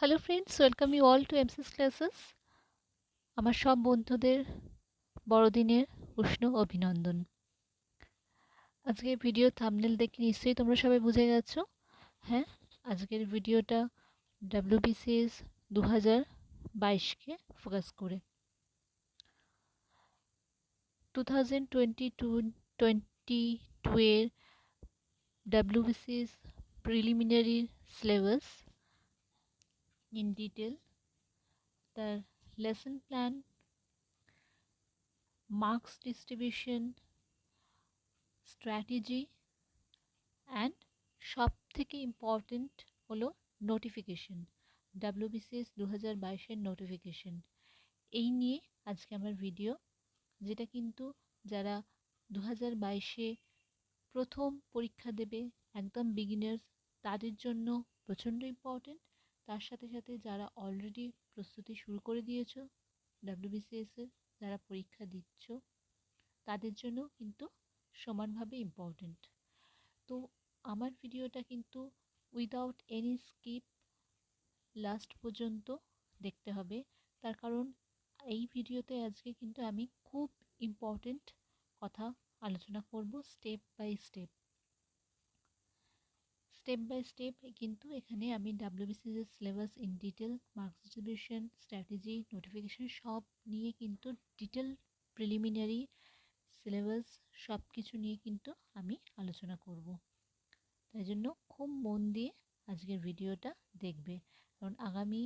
Hello friends, welcome you all to MCs classes. আমার সব বন্ধুদের বড়দিনের উষ্ণ অভিনন্দন। আজকের ভিডিও থাম্বনেল দেখে নিশ্চয়ই তোমরা সবাই বুঝে গেছো। হ্যাঁ, আজকের ভিডিওটা ডাব্লিউবিসিএস 2022কে ফোকাস করে। 2022 এর WBCS preliminary syllabus in detail, তার lesson plan, marks distribution, strategy and সব থেকে ইম্পর্টেন্ট হলো নোটিফিকেশন, ডাব্লিউবিসিএস 2022-এর নোটিফিকেশন। এই নিয়ে আজকে আমার ভিডিও, যেটা কিন্তু যারা 2022-এ প্রথম পরীক্ষা দেবে, একদম বিগিনার্স, তাদের জন্য প্রচণ্ড ইম্পর্টেন্ট। তার সাথে সাথে যারা অলরেডি প্রস্তুতি শুরু করে দিয়েছো ডাব্লিউবিসিএসের, যারা পরীক্ষা দিচ্ছ, তাদের জন্য কিন্তু সমানভাবে ইম্পর্টেন্ট। তো আমার ভিডিওটা কিন্তু উইদাউট এনি স্কিপ লাস্ট পর্যন্ত দেখতে হবে। তার কারণ এই ভিডিওতে আজকে কিন্তু আমি খুব ইম্পর্টেন্ট কথা আলোচনা করব, step by step. Step by step কিন্তু এখানে আমি WBCS syllabus in detail, marks distribution, strategy, notification সব নিয়ে কিন্তু ডিটেল প্রিলিমিনারি সিলেবাস সব কিছু নিয়ে কিন্তু আমি আলোচনা করব। তাই জন্য খুব মন দিয়ে আজকের ভিডিওটা দেখবে, কারণ আগামী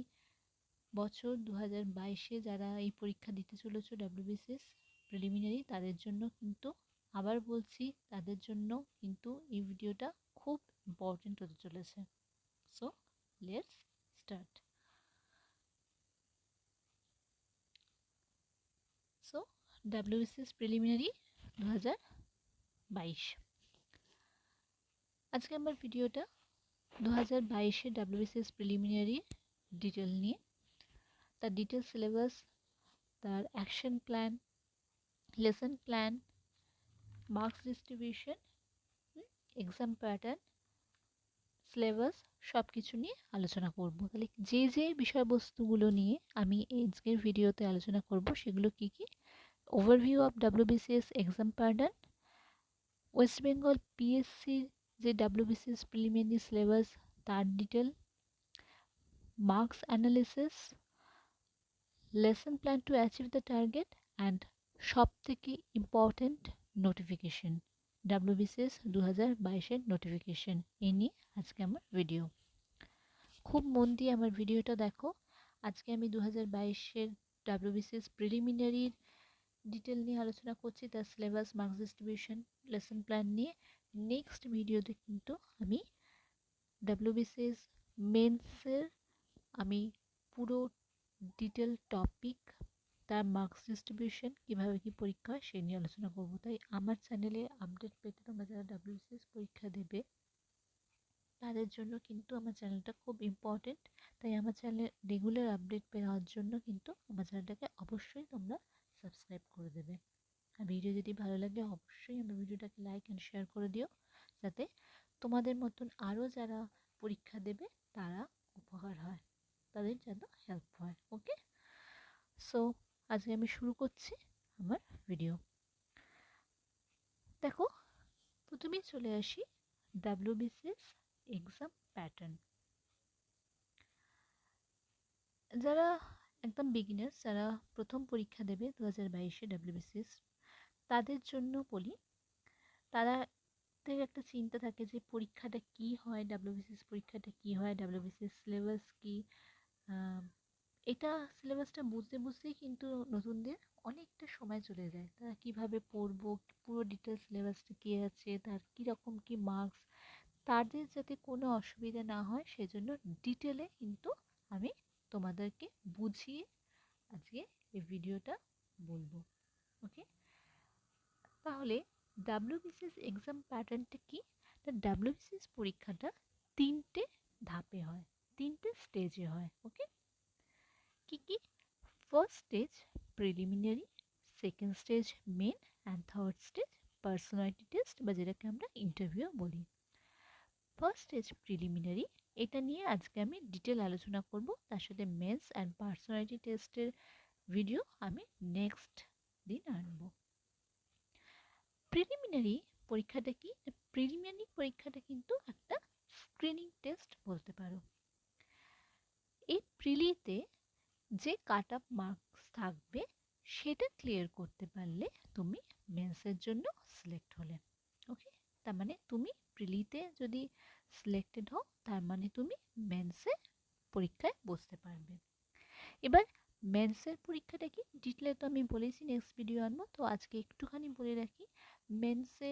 বছর 2022-এ যারা এই পরীক্ষা দিতে চলেছ ডাব্লিউবিসিএস প্রিলিমিনারি, তাদের জন্য কিন্তু, আবার বলছি, তাদের জন্য কিন্তু এই ভিডিওটা খুব ইম্পর্টেন্ট হতে চলেছে। So let's start. So WBCS preliminary 2022, আজকে আমার ভিডিওটা 2022-এ ডাব্লিউবিসিএস প্রিলিমিনারি ডিটেল নিয়ে, তার ডিটেল সিলেবাস, তার action plan, lesson plan, marks distribution, exam pattern, syllabus সব কিছু নিয়ে আলোচনা করব। তাহলে যে যে বিষয়বস্তুগুলো নিয়ে আমি আজকের ভিডিওতে আলোচনা করব সেগুলো কি কি: overview of WBCS exam pattern, West Bengal পিএসসির যে ডাব্লিউবিসিএস প্রিলিমিনারি সিলেবাস তার detail, marks analysis, lesson plan to achieve the target, and সব থেকে ইম্পর্টেন্ট নোটিফিকেশন, ডাব্লিউবিসিএস 2022-এর নোটিফিকেশন। এই নিয়ে আজকে আমার ভিডিও। খুব মন দিয়ে আমার ভিডিওটা দেখো। আজকে আমি 2022-এর ডাব্লিউবিসিএস প্রিলিমিনারির ডিটেল নিয়ে আলোচনা করছি, তার syllabus, marks distribution, lesson plan নিয়ে। নেক্সট ভিডিওতে কিন্তু আমি ডাব্লিউবিসিএস মেন্সের আমি পুরো ডিটেল টপিক, তার মার্কস ডিস্ট্রিবিউশন, কীভাবে কী পরীক্ষা হয় সে নিয়ে আলোচনা করব। তাই আমার চ্যানেলে আপডেট পেতে তোমরা যারা ডাব্লিউবিসিএস পরীক্ষা দেবে তাদের জন্য কিন্তু আমার চ্যানেলটা খুব ইম্পর্টেন্ট। তাই আমার চ্যানেলে রেগুলার আপডেট পাওয়ার জন্য কিন্তু আমার চ্যানেলটাকে অবশ্যই তোমরা সাবস্ক্রাইব করে দেবে। আর ভিডিও যদি ভালো লাগে অবশ্যই আমার ভিডিওটাকে লাইক অ্যান্ড শেয়ার করে দিও, যাতে তোমাদের মতন আরও যারা পরীক্ষা দেবে তারা উপকার হয়, তাদের যেন হেল্প হয়। ওকে, সো আজকে আমি শুরু করছি আমার ভিডিও। দেখো, প্রথমেই চলে আসি ডাব্লিউবিসিএস এক্সাম প্যাটার্ন। যারা একদম বিগিনার্স, যারা প্রথম পরীক্ষা দেবে 2022-এ ডাব্লিউবিসিএস, তাদের জন্য বলি, তাদের একটা চিন্তা থাকে যে পরীক্ষাটা কি হয়, ডাব্লিউবিসিএস পরীক্ষাটা কি হয়, ডাব্লিউবিসিএস সিলেবাস কি। এটা সিলেবাসটা বুঝতে বুঝতেই কিন্তু নতুনদের অনেকটা সময় চলে যায়। তারা কিভাবে পড়বো, পুরো ডিটেলস সিলেবাসটা কী আছে, তার কীরকম কী মার্কস, তাদের যাতে কোনো অসুবিধা না হয় সেজন্য ডিটেলে কিন্তু আমি তোমাদেরকে বুঝিয়ে আজকে এই ভিডিওটা বলবো। ওকে, তাহলে ডাব্লিউবিসিএস এক্সাম প্যাটার্নটা কি? ডাব্লিউবিসিএস পরীক্ষাটা 3টে ধাপে হয়, 3টে স্টেজে হয়। ওকে, কি কি? First stage preliminary, second stage main, and third stage personality test, বা যেটাকে আমরা ইন্টারভিউ বলি। ফার্স্ট স্টেজ প্রিলিমিনারি এটা নিয়ে আজকে আমি ডিটেল আলোচনা করব। তার সাথে মেন্স অ্যান্ড পার্সোনালিটি টেস্টের ভিডিও আমি নেক্সট দিন আনবো। প্রিলিমিনারি পরীক্ষাটা কি? প্রিলিমিনারি পরীক্ষাটা কিন্তু একটা স্ক্রিনিং টেস্ট বলতে পারো। এই প্রিলিতে যে কাট অফ মার্কস থাকবে সেটা ক্লিয়ার করতে পারলে তুমি মেন্সের জন্য সিলেক্ট হলে। ওকে, তার মানে তুমি প্রিলিতে যদি সিলেক্টেড হও তার মানে তুমি মেন্সে পরীক্ষায় বসতে পারবে। এবার মেন্সের পরীক্ষাটা কি ডিটেলে তো আমি বলেছি নেক্সট ভিডিও আনবো, তো আজকে একটুখানি বলে রাখি। মেন্সে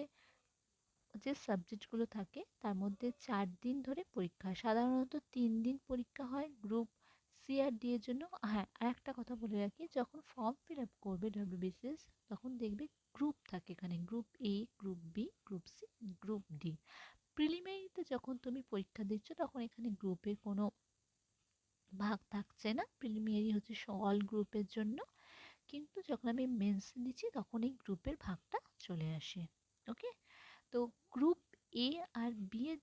যে সাবজেক্টগুলো থাকে তার মধ্যে 4 দিন ধরে পরীক্ষা হয়। সাধারণত 3 দিন পরীক্ষা হয় গ্রুপ সি আর ডি এর জন্য। হ্যাঁ, আর একটা কথা বলে রাখি, যখন ফর্ম ফিল আপ করবে ডব্লিউবিসিএস তখন দেখবে গ্রুপ থাকে, এখানে group A, group B, group C, group D. প্রিলিমিনারিতে যখন তুমি পরীক্ষা দিচ্ছ তখন এখানে গ্রুপের কোনো ভাগ থাকছে না, প্রিলিমিনারি হচ্ছে অল গ্রুপের জন্য। কিন্তু যখন আমি মেন্স দিচ্ছি তখন এই গ্রুপের ভাগটা চলে আসে। ওকে, তো গ্রুপ এ আর বি এর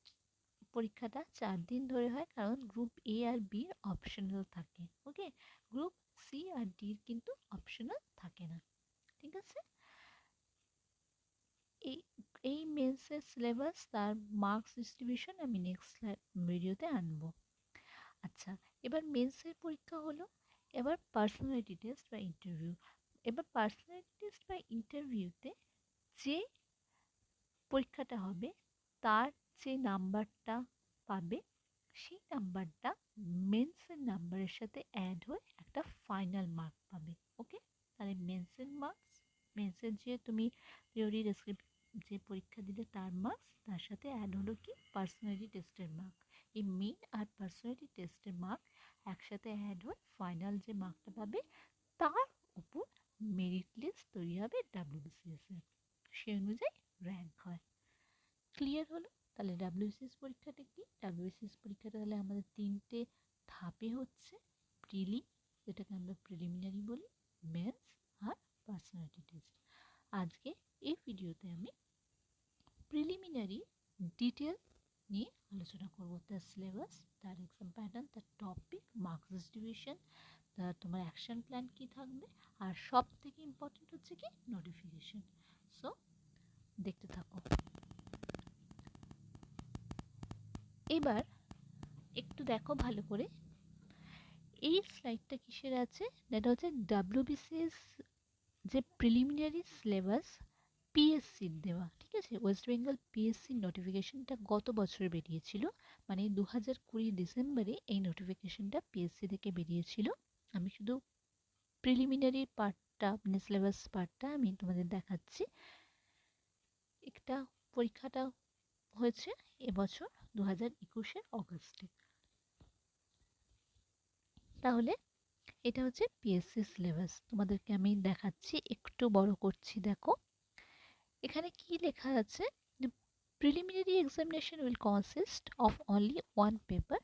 পরীক্ষাটা 4 দিন ধরে হয়, কারণ গ্রুপ এ আর বি অপশনাল থাকে। ওকে, গ্রুপ সি আর ডির কিন্তু অপশনাল থাকে না। ঠিক আছে, এই এই মেন্সের সিলেবাস তার মার্কস ডিস্ট্রিবিউশন আমি নেক্সট ভিডিওতে আনবো। আচ্ছা, এবার মেন্সের পরীক্ষা হলো, এবার পার্সোনালিটি টেস্ট বা ইন্টারভিউ। এবার পার্সোনালিটি টেস্ট বা ইন্টারভিউতে যে পরীক্ষাটা হবে তার যে নাম্বারটা পাবে সেই নাম্বারটা মেন্সের নাম্বারের সাথে অ্যাড হয়ে একটা ফাইনাল মার্ক পাবে। ওকে, তাহলে মেন্সের মার্কস, মেন্সের যে তুমি থিওরি ডেসক্রিপটিভ যে পরীক্ষা দিলে তার মার্কস, তার সাথে অ্যাড হলো কি পার্সোনালিটি টেস্টের মার্ক। এই মেন আর পার্সোনালিটি টেস্টের মার্ক একসাথে অ্যাড হয়ে ফাইনাল যে মার্কটা পাবে তার উপর মেরিট লিস্ট তৈরি হবে ডাব্লিউবিসিএস এর, সেই অনুযায়ী র্যাঙ্ক হয়। ক্লিয়ার হলো? তাহলে ডাব্লিউবিসিএস পরীক্ষাটা কি? ডাব্লিউবিসিএস পরীক্ষাটা তাহলে আমাদের 3টে ধাপে হচ্ছে। প্রিলি, যেটাকে আমরা প্রিলিমিনারি বলি, মেন্স আর পার্সোনালিটি টেস্ট। আজকে এই ভিডিওতে আমি প্রিলিমিনারি ডিটেল নিয়ে আলোচনা করব, তার সিলেবাস, তার এক্সাম প্যাটার্ন, তার টপিক, মার্কস ডিস্ট্রিবিউশন, তার তোমার অ্যাকশন প্ল্যান কী থাকবে, আর সব থেকে ইম্পর্টেন্ট হচ্ছে কি নোটিফিকেশন। সো দেখতে থাকো। এবার একটু দেখো ভালো করে, এই স্লাইডটা কিসের আছে, এটা হচ্ছে ডাব্লিউবিসিএস যে প্রিলিমিনারি সিলেবাস পিএসসির দেওয়া। ঠিক আছে, ওয়েস্ট বেঙ্গল পিএসসির নোটিফিকেশনটা গত বছর বেরিয়েছিল, মানে 2020 ডিসেম্বরে এই নোটিফিকেশনটা পিএসসি থেকে বেরিয়েছিল। আমি শুধু প্রিলিমিনারি পার্টটা মানে সিলেবাস পার্টটা আমি তোমাদের দেখাচ্ছি। একটা পরীক্ষাটা হয়েছে এবছর 2021 অগস্টে। তাহলে এটা হচ্ছে পিএসসি সিলেবাস, তোমাদেরকে আমি দেখাচ্ছি, একটু বড় করছি দেখো। এখানে কি লেখা আছে, preliminary examination will consist of only one paper,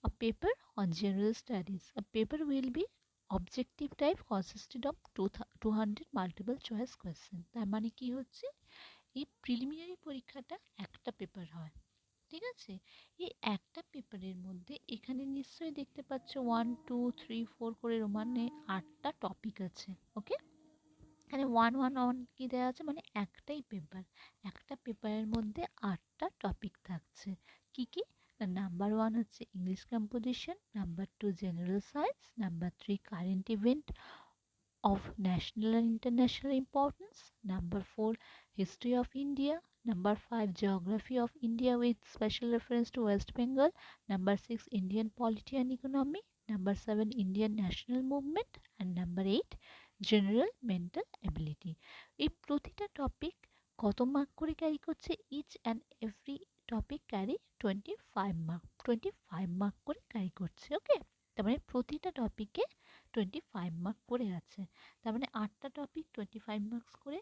a paper on general studies. A paper will be objective type consisted of 200 multiple choice question. তার মানে কি হচ্ছে, এই প্রিলিমিনারি পরীক্ষাটা একটা পেপার হয়। ঠিক আছে, এই একটা পেপারের মধ্যে এখানে নিশ্চয়ই দেখতে পাচ্ছ 1 2 3 4 করে রোমানে 8টা টপিক আছে। ওকে, এখানে 1 1 1 কি দেওয়া আছে, মানে একটাই পেপার, একটা পেপারের মধ্যে 8টা টপিক থাকছে। কি কি? নাম্বার 1 হচ্ছে English composition, number 2 general science, number 3 current event of national and international importance, number 4 history of India, number 5 geography of India with special reference to West Bengal, number 6 Indian polity and economy, number 7 Indian national movement, and number 8 general mental ability. এই প্রতিটা topic কত mark করে carry করছে? Each and every topic carry 25 mark, 25 mark করে carry করছে। Okay, তার মানে প্রতিটা টপিকে 25 মার্ক করে আছে, তার মানে 8টা টপিক 25 মার্কস করে,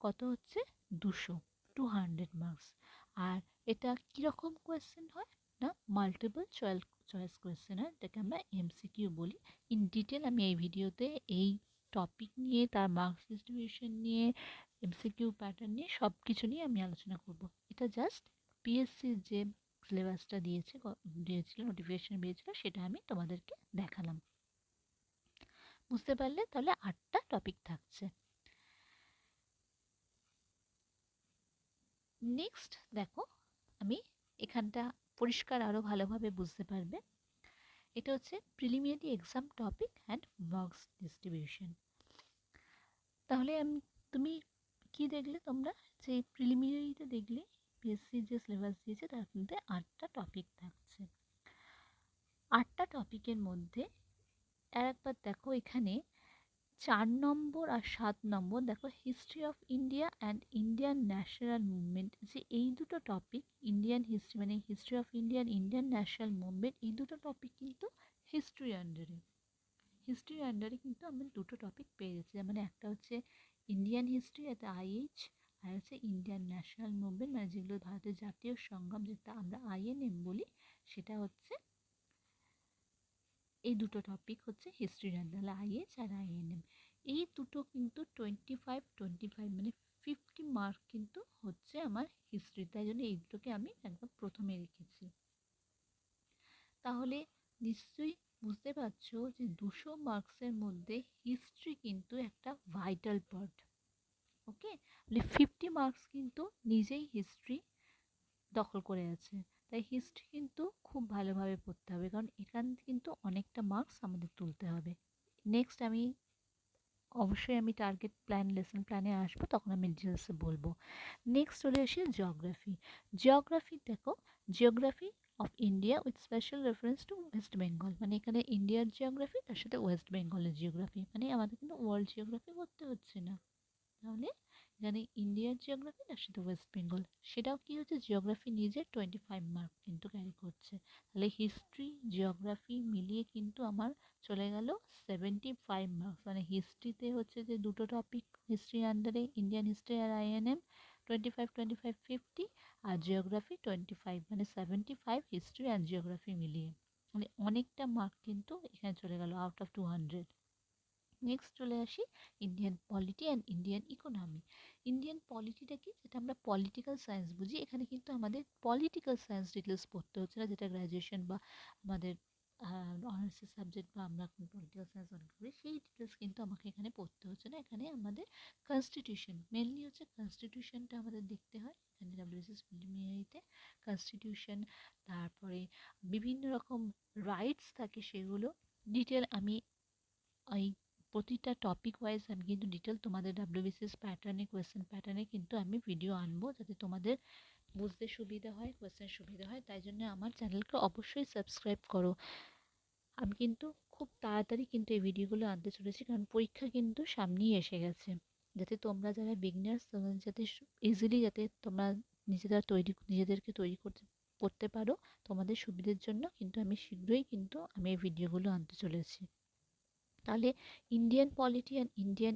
কত হচ্ছে 200 মার্কস। আর এটা কীরকম কোয়েশ্চেন হয় না, মাল্টিপল চয়েস কোয়েশ্চেন হয়, এটাকে আমরা এমসিকিউ বলি। ইন ডিটেল আমি এই ভিডিওতে এই টপিক নিয়ে, তার মার্কস ডিস্ট্রিবিউশন নিয়ে, এমসিকিউ প্যাটার্ন নিয়ে সব কিছু নিয়ে আমি আলোচনা করব। এটা জাস্ট পিএসসির যে সিলেবাসটা দিয়েছিল, নোটিফিকেশন বেরিয়েছিল, সেটা আমি তোমাদেরকে দেখালাম। বুঝতে পারলে? তাহলে 8টা টপিক থাকছে। নেক্সট দেখো, আমি এখানটা পরিষ্কার আরও ভালোভাবে বুঝতে পারবে। এটা হচ্ছে preliminary exam topic and marks distribution. তাহলে তুমি কি দেখলে? তোমরা যে প্রিলিমিনারিতে দেখলে পিএসসি যে সিলেবাস দিয়েছে তার মধ্যে 8টা টপিক থাকছে। 8টা টপিকের মধ্যে একবার দেখো, এখানে 4 নম্বর আর 7 নম্বর দেখো, history of India and Indian national movement, যে এই দুটো টপিক, ইন্ডিয়ান হিস্ট্রি মানে history of India and Indian national movement, এই দুটো টপিক কিন্তু হিস্ট্রি আন্ডারে কিন্তু আমরা দুটো টপিক পেয়ে যাচ্ছি। মানে একটা হচ্ছে ইন্ডিয়ান হিস্ট্রি, এটা আইএইচ, আর হচ্ছে ইন্ডিয়ান ন্যাশনাল মুভমেন্ট, মানে যেগুলো ভারতের জাতীয় সংগ্রাম, যেটা আমরা আইএনএম বলি, সেটা হচ্ছে এই দুটো টপিক হচ্ছে হিস্ট্রির আন্ডারে, আইএইচ আর আইএনএম। এই দুটো কিন্তু 25 মানে 50 মার্ক কিন্তু হচ্ছে আমার হিস্ট্রি, তাই জন্য এই দুটোকে আমি একদম প্রথমে রেখেছি। তাহলে নিশ্চয়ই বুঝতে পারছো যে 200 মার্কসের মধ্যে হিস্ট্রি কিন্তু একটা ভাইটাল পার্ট। ওকে, মানে 50 মার্কস কিন্তু নিজেই হিস্ট্রি দখল করে আছে। তাই হিস্ট্রি কিন্তু খুব ভালোভাবে পড়তে হবে, কারণ এখান কিন্তু অনেকটা মার্কস আমাদের তুলতে হবে। নেক্সট অবশ্যই আমি টার্গেট প্ল্যান, লেসন প্ল্যানে আসবো, তখন আমি ডিটেলসে বলবো। নেক্সট চলে আসি জিওগ্রাফি দেখো, geography of India with special reference to West Bengal, মানে এখানে ইন্ডিয়ার জিওগ্রাফি, তার সাথে ওয়েস্ট বেঙ্গলের জিওগ্রাফি, মানে আমাদের কিন্তু ওয়ার্ল্ড জিওগ্রাফি করতে হচ্ছে না। তাহলে এখানে ইন্ডিয়ার জিওগ্রাফি, তার সাথে ওয়েস্ট বেঙ্গল, সেটাও কি হচ্ছে, জিওগ্রাফি নিজে 25 মার্ক কিন্তু ক্যারি করছে। তাহলে হিস্ট্রি জিওগ্রাফি মিলিয়ে কিন্তু আমার চলে গেল 75 মার্কস। মানে হিস্ট্রিতে হচ্ছে যে দুটো টপিক হিস্ট্রি আন্ডারে, ইন্ডিয়ান হিস্ট্রি আর আইএনএম, 25 50, আর জিওগ্রাফি 25, মানে 75 হিস্ট্রি অ্যান্ড জিওগ্রাফি মিলিয়ে, মানে অনেকটা মার্ক কিন্তু এখানে চলে গেল আউট অফ 200। নেক্সট চলে আসি Indian polity and Indian economy. Indian পলিটিটা কি, যেটা আমরা পলিটিক্যাল সায়েন্স বুঝি, এখানে কিন্তু আমাদের পলিটিক্যাল সায়েন্স ডিটেলস পড়তে হচ্ছে না, যেটা গ্র্যাজুয়েশন বা আমাদের অনার্সের সাবজেক্ট বা আমরা পলিটিক্যাল সায়েন্স অনেক করি, সেই ডিটেলস কিন্তু আমাকে এখানে পড়তে হচ্ছে না। এখানে আমাদের কনস্টিটিউশন, মেনলি হচ্ছে কনস্টিটিউশনটা আমাদের দেখতে হয় এখানে ডাব্লিউবিসিএস প্রিলিমিনারিতে। কনস্টিটিউশন, তারপরে বিভিন্ন রকম রাইটস থাকে, সেগুলো ডিটেল আমি এই প্রতিটা টপিক ওয়াইজ আমি কিন্তু ডিটেল তোমাদের ডাব্লিউবিসিএস প্যাটার্নে, কোয়েশ্চেন প্যাটার্নে কিন্তু আমি ভিডিও আনবো, যাতে তোমাদের বুঝতে সুবিধা হয়, কোয়েশ্চেন সুবিধা হয়। তাই জন্য আমার চ্যানেলকে অবশ্যই সাবস্ক্রাইব করো। আমি কিন্তু খুব তাড়াতাড়ি কিন্তু এই ভিডিওগুলো আনতে চলেছি, কারণ পরীক্ষা কিন্তু সামনেই এসে গেছে, যাতে তোমরা যারা বিগিনার্স, তোমাদের যাতে ইজিলি যাতে তোমরা নিজেদেরকে তৈরি করতে পারো, তোমাদের সুবিধের জন্য কিন্তু আমি শীঘ্রই কিন্তু আমি এই ভিডিওগুলো আনতে চলেছি। তাহলে Indian polity and Indian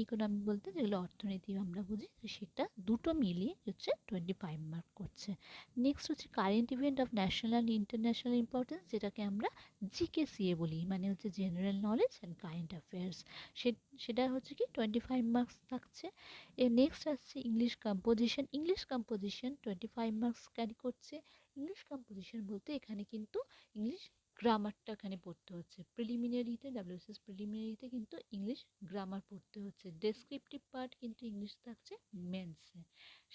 economy বলতে যেগুলো অর্থনীতি আমরা বুঝি, সেটা দুটো মিলিয়ে হচ্ছে 25 মার্ক করছে। নেক্সট হচ্ছে current event of national and international importance, যেটাকে আমরা জিকেসিএ বলি, মানে হচ্ছে general knowledge and current affairs. সেটা হচ্ছে কি 25 মার্কস থাকছে। এর নেক্সট আসছে ইংলিশ কম্পোজিশন 25 মার্কস ক্যারি করছে। ইংলিশ কম্পোজিশন বলতে এখানে কিন্তু ইংলিশ গ্রামারটা এখানে পড়তে হচ্ছে। প্রিলিমিনারিতে, ডাব্লিউবিসিএস প্রিলিমিনারিতে কিন্তু ইংলিশ গ্রামার পড়তে হচ্ছে। ডেসক্রিপটিভ পার্ট কিন্তু ইংলিশ থাকছে মেন্সে,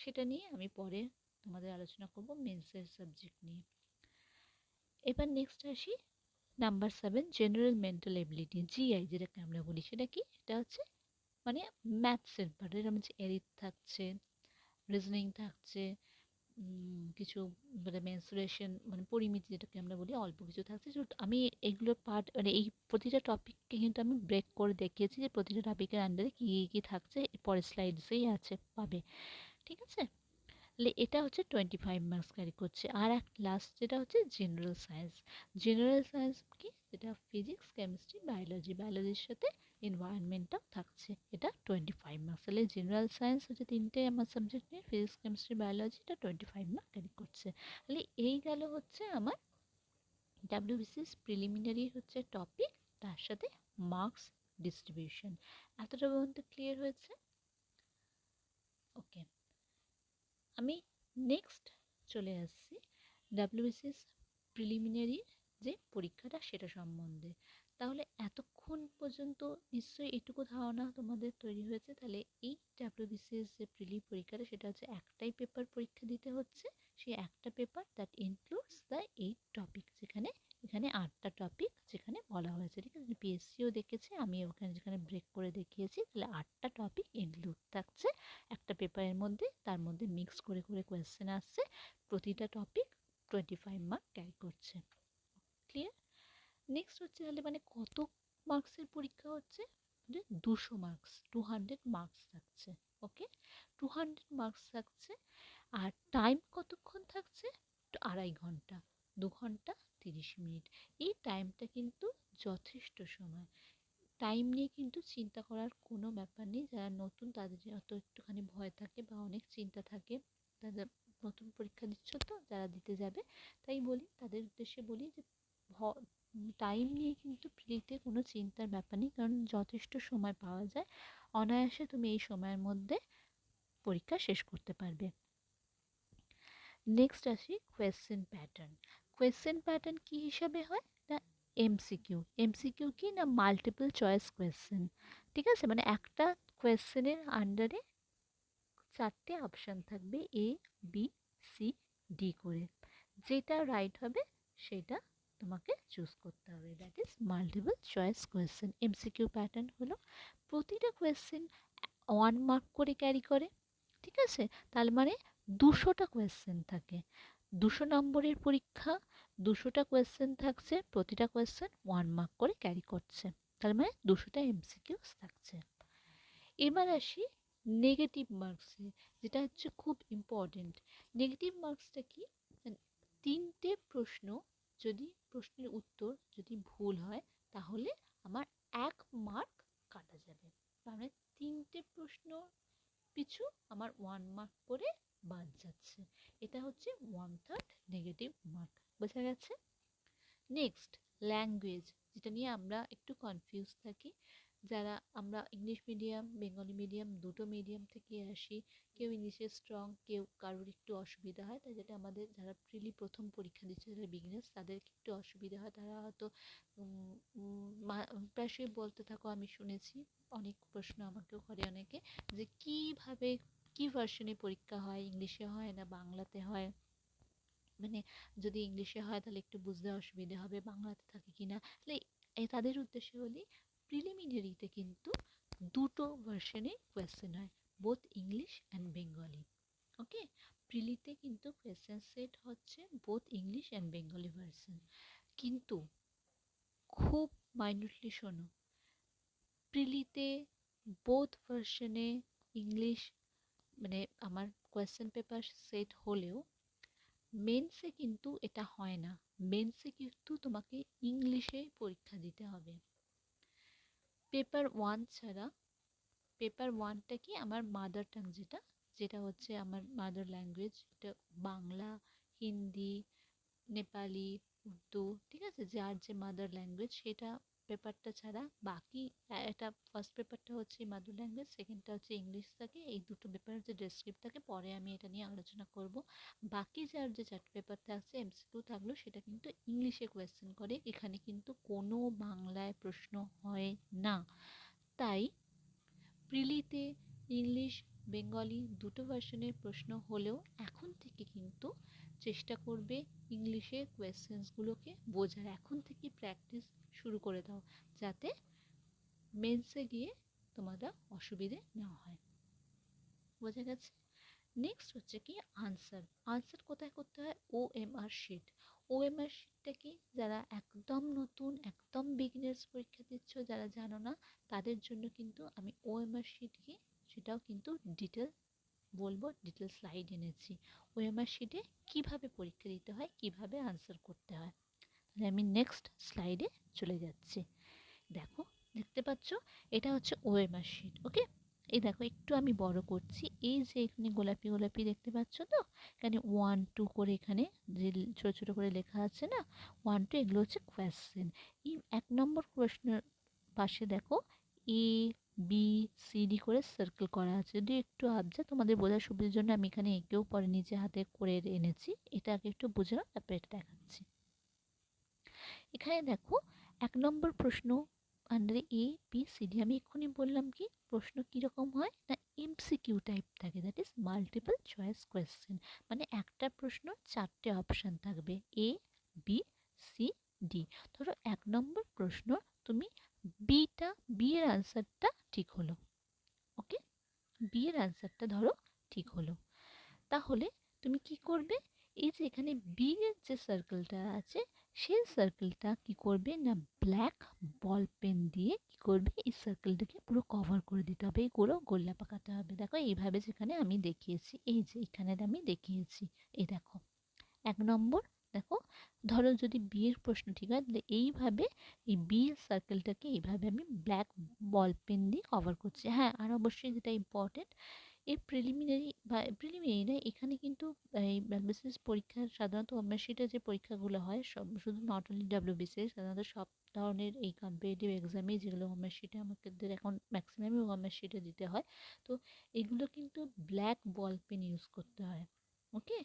সেটা নিয়ে আমি পরে তোমাদের আলোচনা করব মেন্সের সাবজেক্ট নিয়ে। এবার নেক্সট আসি number 7, general mental ability, GI যেটাকে আমরা বলি। সেটা কি, এটা হচ্ছে মানে ম্যাথসের পার্ট, এর মধ্যে এরিথ থাকছে, রিজনিং থাকছে, কিছু মানে মেন্সুরেশন মানে পরিমিতি যেটাকে আমরা বলি, অল্প কিছু থাকছে। আমি এইগুলোর পার্ট মানে এই প্রতিটা টপিককে কিন্তু আমি ব্রেক করে দেখিয়েছি, যে প্রতিটা টপিকের আন্ডারে কী কী থাকছে, পরের স্লাইডসেই আছে, পাবে। ঠিক আছে, তাহলে এটা হচ্ছে 25 মার্কস ক্যারি করছে। আর এক লাস্ট যেটা হচ্ছে জেনারেল সায়েন্স কি, যেটা ফিজিক্স, কেমিস্ট্রি, বায়োলজির সাথে এনভায়রনমেন্টটাও থাকছে, এটা 25 মার্কস। তাহলে জেনারেল সায়েন্স হচ্ছে তিনটে আমার সাবজেক্ট নিয়ে, ফিজিক্স, কেমিস্ট্রি, বায়োলজি, এটা 25 মার্ক ক্যারি করছে। তাহলে এই গেল হচ্ছে আমার ডাব্লিউবিসিএস প্রিলিমিনারি হচ্ছে টপিক, তার সাথে মার্কস ডিস্ট্রিবিউশন। এতটা পর্যন্ত ক্লিয়ার হয়েছে? ওকে, আমি নেক্সট চলে আসছি ডাব্লিউবিসিএস প্রিলিমিনারি যে পরীক্ষাটা সেটা সম্বন্ধে। তাহলে এতক্ষণ পর্যন্ত নিশ্চয়ই এটুকু ধারণা তোমাদের তৈরি হয়েছে। তাহলে এই ডাব্লিউবিসিএস যে প্রিলি পরীক্ষাটা সেটা হচ্ছে একটাই পেপার পরীক্ষা দিতে হচ্ছে। সেই একটা paper that includes the 8 topic, যেখানে এখানে 8টা টপিক যেখানে বলা হয়েছে, ঠিক আছে? পিএসসিও দেখেছে, আমি ওখানে যেখানে ব্রেক করে দেখিয়েছি। তাহলে 8টা টপিক ইনক্লুড থাকছে একটা পেপারের মধ্যে, তার মধ্যে মিক্স করে করে কোয়েশ্চেন আসছে, প্রতিটা টপিক 25 মার্ক ক্যারি করছে। ক্লিয়ার? নেক্সট হচ্ছে তাহলে মানে কত মার্কসের পরীক্ষা হচ্ছে? 200 মার্কস, 200 মার্কস থাকছে। ওকে, 200 মার্কস থাকছে। আর টাইম কতক্ষণ থাকছে? 2.5 ঘন্টা, 2 ঘন্টা 30 মিনিট। এই টাইমটা কিন্তু যথেষ্ট সময়। টাইম নিয়ে কিন্তু চিন্তা করার কোনো ব্যাপার নেই। যারা নতুন তাদের হয়তো একটুখানি ভয় থাকে বা অনেক চিন্তা থাকে, তাদের নতুন পরীক্ষা দিচ্ছ তো যারা দিতে যাবে, তাই বলি তাদের উদ্দেশ্যে বলি যে টাইম নিয়ে কিন্তু প্রিলিতে কোনো চিন্তার ব্যাপার নেই, কারণ যথেষ্ট সময় পাওয়া যায়। অনায়াসে তুমি এই সময়ের মধ্যে পরীক্ষা শেষ করতে পারবে। নেক্সট আসি কোয়েশ্চেন প্যাটার্ন। কোয়েশ্চেন প্যাটার্ন কী হিসাবে হয় না? এমসিকিউ। এমসিকিউ কি না? Multiple choice question. ঠিক আছে, মানে একটা কোয়েশ্চেনের আন্ডারে 4টে অপশান থাকবে, এ বি সি ডি করে। যেটা রাইট হবে সেটা তোমাকে চুজ করতে হবে। That is multiple choice question. MCQ pattern হলো প্রতিটা কোয়েশ্চেন 1 মার্ক করে ক্যারি করে। ঠিক আছে, তাহলে মানে 200টা কোয়েশ্চেন থাকে, 200 নম্বরের পরীক্ষা, 200টা কোয়েশ্চেন থাকছে, প্রতিটা কোয়েশ্চেন 1 মার্ক করে ক্যারি করছে, তার মানে 200টা এমসিকিউস থাকছে। এবার আসি নেগেটিভ মার্কসে, যেটা হচ্ছে খুব ইম্পর্টেন্ট। নেগেটিভ মার্কসটা কি? 3টে প্রশ্ন, যদি প্রশ্নের উত্তর যদি ভুল হয় তাহলে আমার 1 মার্ক কাটা যাবে। মানে 3টে প্রশ্ন পিছু আমার 1 মার্ক করে বাদ যাচ্ছে। এটা হচ্ছে 1/3 নেগেটিভ মার্ক। বোঝা গেছে? নেক্সট ল্যাঙ্গুয়েজ, যেটা নিয়ে আমরা একটু কনফিউজ থাকি। যারা আমরা ইংলিশ মিডিয়াম বেঙ্গলি মিডিয়াম দুটো মিডিয়াম থেকে আসি, কেউ ইংলিশে স্ট্রং, কেউ কারোর একটু অসুবিধা হয়, তাই যেটা আমাদের যারা প্রিলি প্রথম পরীক্ষা দিচ্ছে যারা বিগিনার্স তাদের একটু অসুবিধা হয়। তারা হয়তো প্রায়শই বলতে থাকো, আমি শুনেছি অনেক প্রশ্ন আমাকেও করে অনেকে, যে কীভাবে কী ভার্সনে পরীক্ষা হয়, ইংলিশে হয় না বাংলাতে হয়, মানে যদি ইংলিশে হয় তাহলে একটু বুঝতে অসুবিধা হবে, বাংলাতে থাকে কি না। তাহলে তাদের উদ্দেশ্যে বলি প্রিলিমিনারিতে কিন্তু দুটো ভার্সনে কোয়েশ্চেন হয়, বোথ ইংলিশ অ্যান্ড বেঙ্গলি। ওকে, প্রিলিতে কিন্তু কোয়েশ্চেন সেট হচ্ছে both English and Bengali version. কিন্তু খুব মাইন্যুটলি শোনো, প্রিলিতে বোথ ভার্সনে ইংলিশ মানে আমার কোয়েশ্চেন পেপার সেট হলেও মেন্সে কিন্তু এটা হয় না। মেন্সে কিন্তু তোমাকে ইংলিশে পরীক্ষা দিতে হবে পেপার 1 ছাড়া। পেপার 1টা কি? আমার মাদার টাং, যেটা যেটা হচ্ছে আমার মাদার ল্যাঙ্গুয়েজ, এটা বাংলা, হিন্দি, নেপালি, উর্দু, ঠিক আছে, যার যে মাদার ল্যাঙ্গুয়েজ সেটা পেপারটা ছাড়া বাকি এটা ফার্স্ট পেপারটা হচ্ছে মাদার ল্যাঙ্গুয়েজ, সেকেন্ডটা হচ্ছে ইংলিশ থাকে। এই দুটো পেপারের যে ডেসক্রিপ্ট থাকে পরে আমি এটা নিয়ে আলোচনা করব। বাকি যার যে 4টে পেপার থাকছে এমসিকিউ থাকলো সেটা কিন্তু ইংলিশে কোয়েশ্চেন করে, এখানে কিন্তু কোনো বাংলায় প্রশ্ন হয় না। তাই প্রিলিতে ইংলিশ বেঙ্গলি দুটো ভার্সনের প্রশ্ন হলেও এখন থেকে কিন্তু চেষ্টা করবে ইংলিশে কোয়েশ্চেন্সগুলোকে বোঝার, এখন থেকে প্র্যাকটিস শুরু করে দাও, যাতে মেন্সে গিয়ে তোমাদের অসুবিধে না হয়। বোঝা গেছে? নেক্সট হচ্ছে কি আনসার। আনসার কোথায় করতে হয়? OMR sheet. ওএমআর শিটটা কি? যারা একদম নতুন, একদম বিগিনার্স পরীক্ষা দিচ্ছ, যারা জানো না, তাদের জন্য কিন্তু আমি ওএমআর শিট কি সেটাও কিন্তু ডিটেল বলবো, ডিটেল স্লাইড এনেছি। ওএমআর শিটে কীভাবে পরীক্ষা দিতে হয়, কীভাবে আনসার করতে হয়। তাহলে আমি নেক্সট স্লাইডে চলে যাচ্ছি। দেখো, দেখতে পাচ্ছ এটা হচ্ছে ওএমআর শিট। ওকে, এই দেখো একটু আমি বড় করছি, এই যে এখানে গোলাপি গোলাপি দেখতে পাচ্ছ তো, এখানে 1 2 করে এখানে যে ছোটো ছোটো করে লেখা আছে না, 1 2, এগুলো হচ্ছে কোয়েশ্চেন। এই 1 নম্বর প্রশ্নের পাশে দেখো এ বি সি ডি করে সার্কেল করা আছে। যদি একটু আবজা তোমাদের বোঝার সুবিধার জন্য আমি এখানে এঁকেও পরে নিচে হাতে করে এনেছি, এটা আগে একটু বুঝে নাও, তারপরে এটা দেখাচ্ছি। এখানে দেখো 1 নম্বর প্রশ্ন আন্ডারে এ বি সি ডি। আমি এক্ষুনি বললাম কি প্রশ্ন কীরকম হয় না, এমসিকিউ টাইপ থাকে, that is multiple choice question. মানে একটা প্রশ্ন 4টে অপশান থাকবে, এ বি সি ডি। ধরো 1 নম্বর প্রশ্ন তুমি বি এর আনসারটা ঠিক হলো, ওকে, বি এর আনসারটা ধরো ঠিক হলো, তাহলে তুমি কি করবে, এই যে এখানে বি এর যে সার্কেলটা আছে সেই সার্কেলটা কি করবে না, ব্ল্যাক বল পেন দিয়ে কি করবে, এই সার্কেলটাকে পুরো কভার করে দিতে হবে, এইগুলো গোল্লা পাকাতে হবে। দেখো এইভাবে যেখানে আমি দেখিয়েছি, এই যে এখানে আমি দেখিয়েছি, এই দেখো 1 নম্বর। দেখো ধরো যদি বি এর প্রশ্ন ঠিক হয় তাহলে এইভাবে এই বি এর সার্কেলটাকে এইভাবে আমি ব্ল্যাক বল পেন দিয়ে কভার করছি। হ্যাঁ, আর অবশ্যই যেটা ইম্পর্টেন্ট, এর প্রিলিমিনারি না, এখানে কিন্তু এই ডাব্লিউবিসিএস পরীক্ষার সাধারণত ওএমআরশিটের যে পরীক্ষাগুলো হয় সব, শুধু নট অনলি ডাব্লিউবিসিএস, সাধারণত সব ধরনের এই কম্পিটিটিভ এক্সামে যেগুলো ওএমআরশিটে আমাদের এখন ম্যাক্সিমামই ওএমআরশিটে দিতে হয়, তো এগুলো কিন্তু ব্ল্যাক বল পেন ইউজ করতে হয়, ওকে।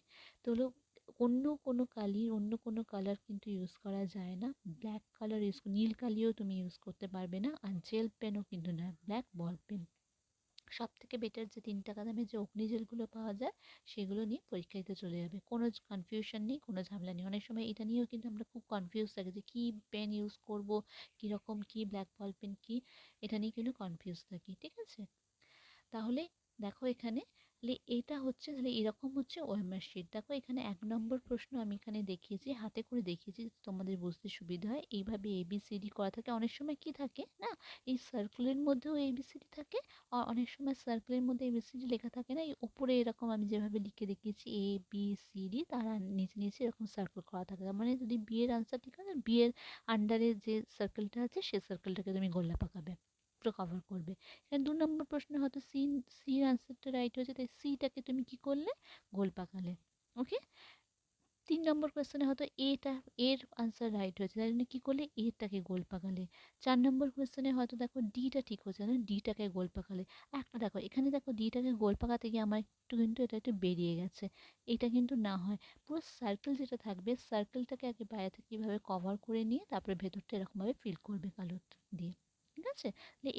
তো হলো অন্য কোনো কালির অন্য কোনো কালার কিন্তু ইউজ করা যায় না, ব্ল্যাক কালার ইউজ, নীল কালিও তুমি ইউজ করতে পারবে না, আর জেল পেনও কিন্তু না, ব্ল্যাক বল পেন। সব থেকে বেটার যে 3 টাকা দামে যে অগ্নি জেলগুলো পাওয়া যায় সেগুলো নিয়ে পরীক্ষা দিতে চলে যাবে, কোনো কনফিউশন নেই, কোনো ঝামেলা নেই। অনেক সময় এটা নিয়েও কিন্তু আমরা খুব কনফিউজ থাকি যে কী পেন ইউজ করব, কীরকম কী ব্ল্যাক বল পেন কী, এটা নিয়ে কিন্তু কনফিউজ থাকি, ঠিক আছে। তাহলে দেখো এখানে এটা হচ্ছে, তাহলে এরকম হচ্ছে ওএমআর শিট। দেখো এখানে 1 নম্বর প্রশ্ন আমি এখানে দেখিয়েছি, হাতে করে দেখিয়েছি তোমাদের বুঝতে সুবিধা হয়। এইভাবে এবিসিডি করা থাকে, অনেক সময় কি থাকে না, এই সার্কেলের মধ্যেও এবিসিডি থাকে, আর অনেক সময় সার্কেলের মধ্যে এবিসিডি লেখা থাকে না, এই উপরে এরকম আমি যেভাবে লিখে দেখিয়েছি এ বি সি ডি, তার নিচে নিচে এরকম সার্কেল করা থাকে। তার মানে যদি বি এর আনসার ঠিক আছে, বি এর আন্ডারে যে সার্কেলটা আছে সেই সার্কেলটাকে তুমি গোল্লা পাকাবে, পুরো কভার করবে। এখানে 2 নম্বর প্রশ্নে হয়তো সির আনসারটা রাইট হয়েছে, তাই সিটাকে তুমি কি করলে, গোল পাকালে, ওকে। 3 নম্বর কোয়েশ্চেনে হয়তো এর আনসার রাইট হয়েছে, তাই জন্য কী করলে, এটাকে গোল পাকালে। 4 নম্বর কোয়েশ্চেনে হয়তো দেখো ডিটা ঠিক হচ্ছে না, ডিটাকে গোল পাকালে। একটা দেখো এখানে দেখো ডিটাকে গোল পাকাতে গিয়ে আমার একটু কিন্তু এটা একটু বেরিয়ে গেছে, এটা কিন্তু না হয়, পুরো সার্কেল যেটা থাকবে সার্কেলটাকে আগে বাইরে থেকে কীভাবে কভার করে নিয়ে তারপরে ভেতরটা এরকমভাবে ফিল করবে কালো দিয়ে, ঠিক আছে।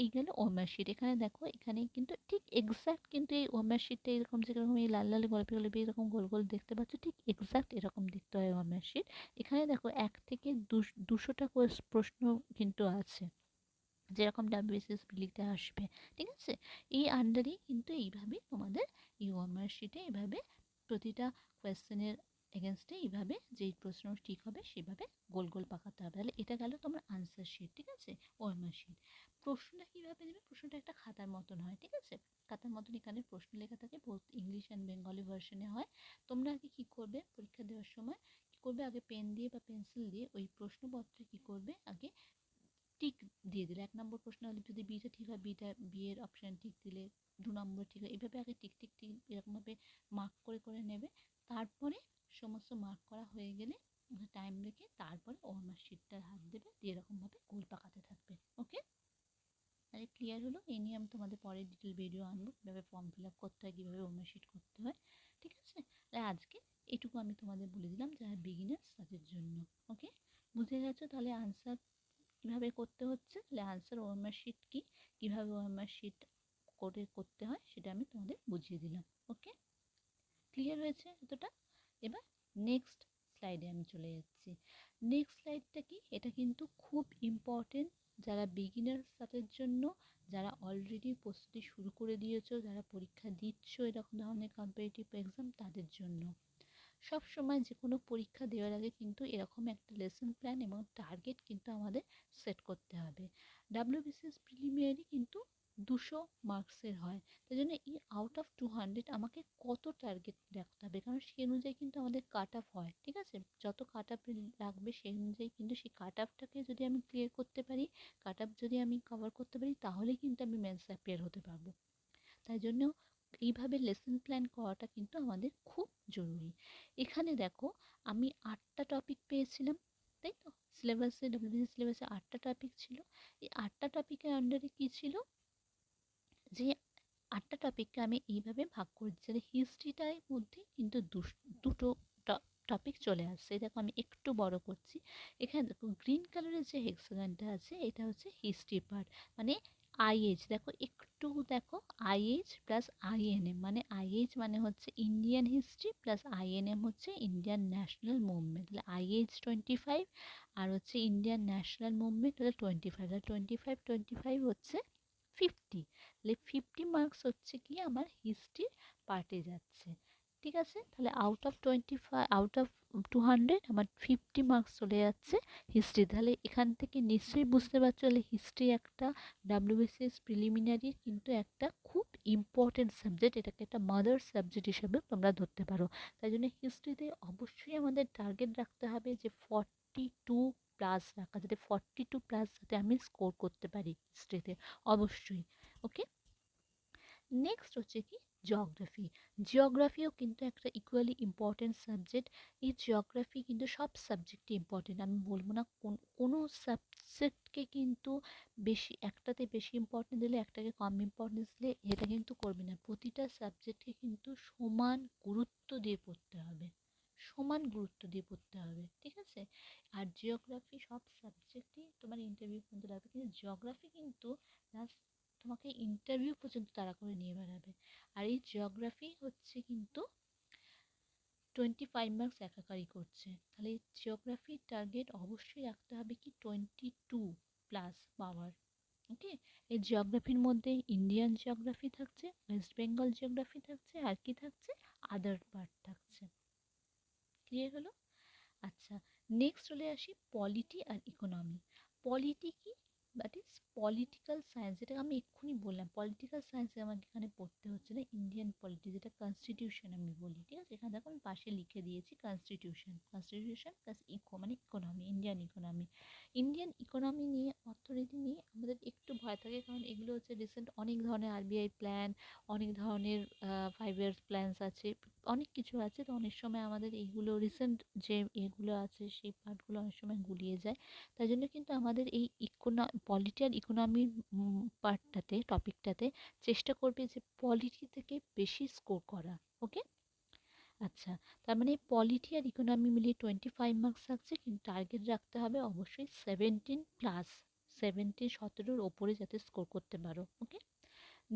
এই গেল ওএমআর শিট। এখানে দেখো এখানে কিন্তু ঠিক এক্স্যাক্ট কিন্তু এই ওএমআর শিটটা এরকম যেরকম এই লাল লাল গল্পে গল্পে এরকম গোল গোল দেখতে পাচ্ছ, ঠিক এক্স্যাক্ট এরকম দেখতে হয় ওএমআর শিট। এখানে দেখো 1 থেকে 200টা প্রশ্ন কিন্তু আছে, যেরকম ডাব্লিউবিসিএস লিখতে আসবে, ঠিক আছে। এই আন্ডারেই কিন্তু এইভাবে তোমাদের এই ওএমআর শিটে এইভাবে প্রতিটা কোয়েশ্চেনের এগেনস্টে এইভাবে যেই প্রশ্ন ঠিক হবে সেভাবে গোল গোল পাকাতে হবে। তাহলে এটা গেল তোমার আনসার শিট, ঠিক আছে, ওএমআর শিট। প্রশ্নটা কীভাবে দেবে, প্রশ্নটা একটা খাতার মতন হয়, ঠিক আছে, খাতার মতন এখানে প্রশ্ন লেখা থাকে, বোথ ইংলিশ অ্যান্ড বেঙ্গলি ভার্সনে হয়। তোমরা আগে কী করবে, পরীক্ষা দেওয়ার সময় কী করবে, আগে পেন দিয়ে বা পেন্সিল দিয়ে ওই প্রশ্নপত্রে কী করবে, আগে টিক দিয়ে দিলে। 1 নম্বর প্রশ্ন হলে যদি বিটা ঠিক হয় বি এর অপশান টিক দিলে, 2 নম্বর ঠিক হয়, এভাবে আগে টিক টিক টিক এরকমভাবে মার্ক করে করে নেবে। তারপরে সমস্ত মার্ক করা হয়ে গেলে টাইম রেখে তারপরে ওএমআর শিটটার হাত দেবে, দিয়ে এরকমভাবে গোল পাকাতে থাকবে, ওকে। তাহলে ক্লিয়ার হলো, এই নিয়ে আমি তোমাদের পরে ডিটেল ভিডিও আনবো, কীভাবে ফর্ম ফিল আপ করতে হয়, কীভাবে ওএমআর শিট করতে হয়, ঠিক আছে। তাহলে আজকে এটুকু আমি তোমাদের বলে দিলাম যারা বিগিনার্স তাদের জন্য, ওকে। বুঝে গেছো তাহলে আনসার কীভাবে করতে হচ্ছে, তাহলে আনসার ওএমআর শিট কী, কীভাবে ওএমআর শিট করে করতে হয় সেটা আমি তোমাদের বুঝিয়ে দিলাম, ওকে। ক্লিয়ার হয়েছে এতটা। এবার নেক্সট স্লাইডে আমি চলে যাচ্ছি। নেক্সট স্লাইডটা কি, এটা কিন্তু খুব ইম্পর্টেন্ট যারা বিগিনার্স তাদের জন্য, যারা অলরেডি প্রস্তুতি শুরু করে দিয়েছো, যারা পরীক্ষা দিচ্ছ এরকম ধরনের কম্পিটিটিভ এক্সাম তাদের জন্য। সব সময় যে কোনো পরীক্ষা দেওয়ার আগে কিন্তু এরকম একটা লেসন প্ল্যান এবং টার্গেট কিন্তু আমাদের সেট করতে হবে। ডাব্লিউবিসিএস প্রিলিমিনারি কিন্তু 200 মার্কসের হয়, তাই জন্য এই আউট অফ 200 আমাকে কত টার্গেট রাখতে হবে, কারণ সেই অনুযায়ী কিন্তু আমাদের কাট অফ হয়, ঠিক আছে। যত কাট অফ রাখবে সেই অনুযায়ী কিন্তু সেই কাট অফটাকে যদি আমি ক্লিয়ার করতে পারি, কাট অফ যদি আমি কভার করতে পারি, তাহলে কিন্তু আমি মেন্সে অ্যাপিয়ার হতে পারবো। তাই জন্য এইভাবে লেসন প্ল্যান করাটা কিন্তু আমাদের খুব জরুরি। এখানে দেখো আমি 8টা টপিক পেয়েছিলাম, তাই তো, সিলেবাসে ডাব্লিউবিসিএস সিলেবাসে 8টা টপিক ছিল। এই 8টা টপিকের আন্ডারে কী ছিল, 8টা টপিককে আমি এইভাবে ভাগ করে দিচ্ছি। হিস্ট্রিটার মধ্যে কিন্তু দুটো টপিক চলে আসছে। দেখো আমি একটু বড় করছি। এখানে দেখো গ্রিন কালারের যে হেক্সাগনটা আছে এটা হচ্ছে হিস্ট্রি পার্ট, মানে আইএইচ দেখো একটু দেখো, আইএইচ প্লাস আইএনএম, মানে আইএইচ মানে হচ্ছে ইন্ডিয়ান হিস্ট্রি প্লাস আইএনএম হচ্ছে ইন্ডিয়ান ন্যাশনাল মুভমেন্ট। তাহলে আইএইচ 25 আর হচ্ছে ইন্ডিয়ান ন্যাশনাল মুভমেন্ট হলে 25, তাহলে 25 হচ্ছে 50। তাহলে 50 মার্কস হচ্ছে কি আমার হিস্ট্রি পার্টে যাচ্ছে। ঠিক আছে, তাহলে আউট অফ 200 আমার 50 মার্কস চলে যাচ্ছে হিস্ট্রি। তাহলে এখান থেকে নিশ্চয়ই বুঝতে পারছো, তাহলে হিস্ট্রি একটা ডাব্লিউবিসিএস প্রিলিমিনারি কিন্তু একটা খুব ইম্পর্টেন্ট সাবজেক্ট, এটাকে একটা মাদার সাবজেক্ট হিসেবে তোমরা ধরতে পারো। তাই জন্য হিস্ট্রিতে অবশ্যই আমাদের টার্গেট রাখতে হবে যে 42 প্লাস রাখা, যাতে 42 প্লাস যাতে আমি স্কোর করতে পারি হিস্ট্রিতে অবশ্যই। ওকে, নেক্সট হচ্ছে কি জিওগ্রাফি। জিওগ্রাফিও কিন্তু একটা ইকুয়ালি ইম্পর্টেন্ট সাবজেক্ট। এই জিওগ্রাফি কিন্তু সব সাবজেক্টই ইম্পর্টেন্ট, আমি বলবো না কোনো সাবজেক্টকে কিন্তু বেশি একটাতে বেশি ইম্পর্টেন্স দিলে একটাকে কম ইম্পর্টেন্স দিলে এটা কিন্তু করবে না। প্রতিটা সাবজেক্টকে কিন্তু সমান গুরুত্ব দিয়ে পড়তে হবে, সমান গুরুত্ব দিয়ে পড়তে হবে। ঠিক আছে, আর জিওগ্রাফি সব সাবজেক্টই তোমার ইন্টারভিউ পর্যন্ত লাগবে, কিন্তু জিওগ্রাফি কিন্তু জাস্ট তোমাকে ইন্টারভিউ পর্যন্ত তাড়া করে নিয়ে বেড়াবে। আর এই জিওগ্রাফি হচ্ছে কিন্তু 25 মার্কস একাকারি করছে। তাহলে এই জিওগ্রাফির টার্গেট অবশ্যই রাখতে হবে কি 22 প্লাস পাওয়ার। ওকে, এই জিওগ্রাফির মধ্যে ইন্ডিয়ান জিওগ্রাফি থাকছে, ওয়েস্ট বেঙ্গল জিওগ্রাফি থাকছে, আর কি থাকছে, আদার পার্ট থাকছে। ক্লিয়ার হলো? আচ্ছা, নেক্সট চলে আসি পলিটি আর ইকোনমি। পলিটি কি, দ্যাট ইজ পলিটিক্যাল সায়েন্স, যেটা আমি এক্ষুনি বললাম। পলিটিক্যাল সায়েন্সে আমাকে এখানে পড়তে হচ্ছে না ইন্ডিয়ান পলিটি, যেটা কনস্টিটিউশন আমি বলি। ঠিক আছে, এখানে দেখো আমি পাশে লিখে দিয়েছি কনস্টিটিউশন, কনস্টিটিউশন প্লাস মানে economy, Indian economy. Indian economy নিয়ে, অর্থনীতি নিয়ে আমাদের একটু ভয় থাকে, কারণ এগুলো হচ্ছে রিসেন্ট অনেক ধরনের আরবিআই প্ল্যান, অনেক ধরনের 5 ইয়ার্স প্ল্যানস আছে, অনেক কিছু আছে। তো অনেক সময় আমাদের এইগুলো রিসেন্ট যে এগুলো আছে সেই পার্টগুলো অনেক সময় গুলিয়ে যায়। তাই জন্য কিন্তু আমাদের এই পলিটি আর ইকোনমির পার্টটাতে, টপিকটাতে চেষ্টা করবে যে পলিটি থেকে বেশি স্কোর করা। ওকে, আচ্ছা, তার মানে পলিটি আর ইকোনমি মিলিয়ে 25 মার্কস থাকছে, কিন্তু টার্গেট রাখতে হবে অবশ্যই 17 প্লাস, 17-17 ওপরে যাতে স্কোর করতে পারো। ওকে,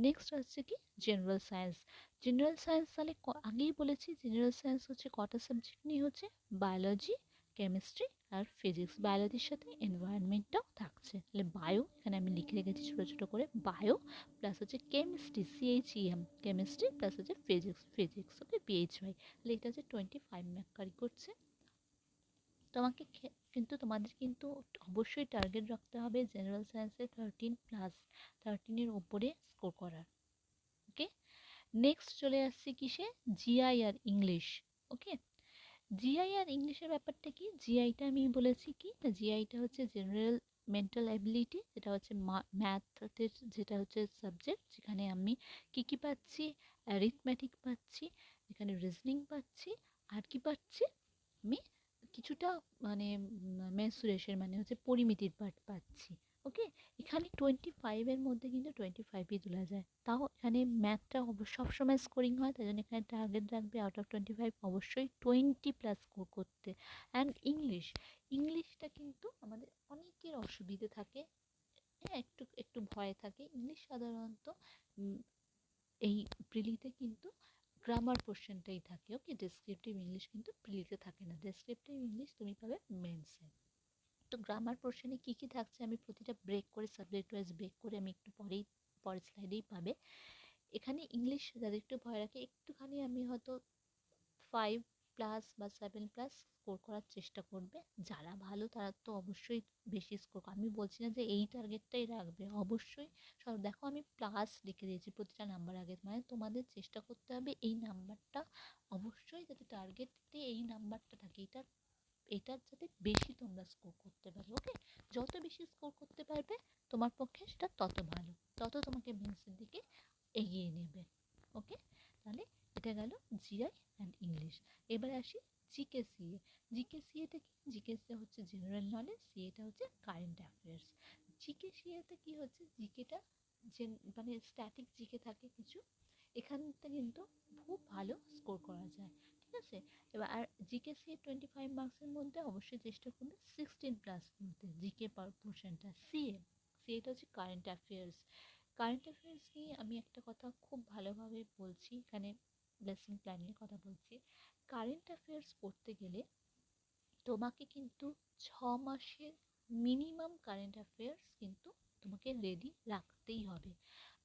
নেক্সট হচ্ছে কি জেনারেল সায়েন্স। জেনারেল সায়েন্স তাহলে আগেই বলেছি জেনারেল সায়েন্স হচ্ছে কটা সাবজেক্ট নিয়ে হচ্ছে, বায়োলজি, কেমিস্ট্রি আর ফিজিক্স। বায়োলজির সাথে এনভায়রনমেন্টটাও থাকছে। তাহলে বায়ো এখানে আমি লিখে রেখেছি ছোটো ছোটো করে, বায়ো প্লাস হচ্ছে কেমিস্ট্রি, সিএইচইএম কেমিস্ট্রি প্লাস হচ্ছে ফিজিক্স, ফিজিক্স ওকে পিএইচওয়াই। তাহলে এটা হচ্ছে 25 মার্ক কারি করছে। তোমাকে কিন্তু তোমাদের কিন্তু অবশ্যই টার্গেট রাখতে হবে জেনারেল সায়েন্সে 13 প্লাস, 13-এর ওপরে স্কোর করার। ওকে, নেক্সট চলে আসছে কিসে, জিআই আর ইংলিশ। ওকে, জিআই আর ইংলিশের ব্যাপারটা কি, জিআইটা আমি বলেছি কি, জিআইটা হচ্ছে জেনারেল মেন্টাল অ্যাবিলিটি, যেটা হচ্ছে ম্যাথের, যেটা হচ্ছে সাবজেক্ট, যেখানে আমি কি কি পাচ্ছি, অ্যারিথমেটিক পাচ্ছি, যেখানে রিজনিং পাচ্ছি, আর কি পাচ্ছি আমি কিছুটা মানে মেন্সুরেশন মানে হচ্ছে পরিমিতির পার্ট পাচ্ছি। ওকে, এখানে 25-এর মধ্যে কিন্তু 25ই তোলা যায়, তাও এখানে ম্যাথটা সবসময় স্কোরিং হয়, তাই জন্য এখানে টার্গেট রাখবে আউট অফ 25 অবশ্যই 20 প্লাস স্কোর করতে। অ্যান্ড ইংলিশ, ইংলিশটা কিন্তু আমাদের অনেকের অসুবিধে থাকে, হ্যাঁ একটু একটু ভয় থাকে। ইংলিশ সাধারণত এই প্রিলিতে কিন্তু গ্রামার পোর্শনটাই থাকে। ওকে, ডেসক্রিপটিভ ইংলিশ কিন্তু প্রিলিতে থাকে না, ডেসক্রিপটিভ ইংলিশ তুমি পাবে মেন্সে। তো গ্রামার পোর্শনে কী কী থাকছে আমি প্রতিটা ব্রেক করে, সাবজেক্ট ওয়াইজ ব্রেক করে আমি একটু পরের স্লাইডেই পাবে। এখানে ইংলিশ যাদের একটু ভয় রাখে, একটুখানি আমি হয়তো 5 প্লাস বা 7 প্লাস স্কোর করার চেষ্টা করবে। যারা ভালো তারা তো অবশ্যই বেশি স্কোর, আমি বলছি না যে এই টার্গেটটাই রাখবে, অবশ্যই সব দেখো আমি প্লাস লিখে দিয়েছি প্রতিটা নাম্বার আগে, মানে তোমাদের চেষ্টা করতে হবে এই নাম্বারটা অবশ্যই যাতে টার্গেটে এই নাম্বারটা থাকে, এটার যাতে বেশি তোমরা স্কোর করতে পারো। ওকে, যত বেশি স্কোর করতে পারবে তোমার পক্ষে সেটা তত ভালো, তত তোমাকে মেন্সের দিকে এগিয়ে নেবে। ওকে, তাহলে এটা গেল জিআই অ্যান্ড ইংলিশ। এবার আসি জিকে সিএ। জিকে সিএতে কি, জিকে সিএ হচ্ছে জেনারেল নলেজ, সিএটা হচ্ছে কারেন্ট অ্যাফেয়ার্স। জিকে সিএতে কি হচ্ছে, জিকেটা যে মানে স্ট্যাটিক জিকে থাকে কিছু, এখান থেকে কিন্তু খুব ভালো স্কোর করা যায়। ঠিক আছে, এবার আর জিকে সি 25 মার্কসের মধ্যে অবশ্যই চেষ্টা করবে 16+ মধ্যে জিকে পোর্শনটা। সিএটা হচ্ছে কারেন্ট অ্যাফেয়ার্স। কারেন্ট অ্যাফেয়ার্স নিয়ে আমি একটা কথা খুব ভালোভাবে বলছি এখানে, লেসন প্ল্যানের কথা বলছি। কারেন্ট অ্যাফেয়ার্স পড়তে গেলে তোমাকে কিন্তু 6 মাসের মিনিমাম কারেন্ট অ্যাফেয়ার্স কিন্তু তোমাকে রেডি রাখতেই হবে।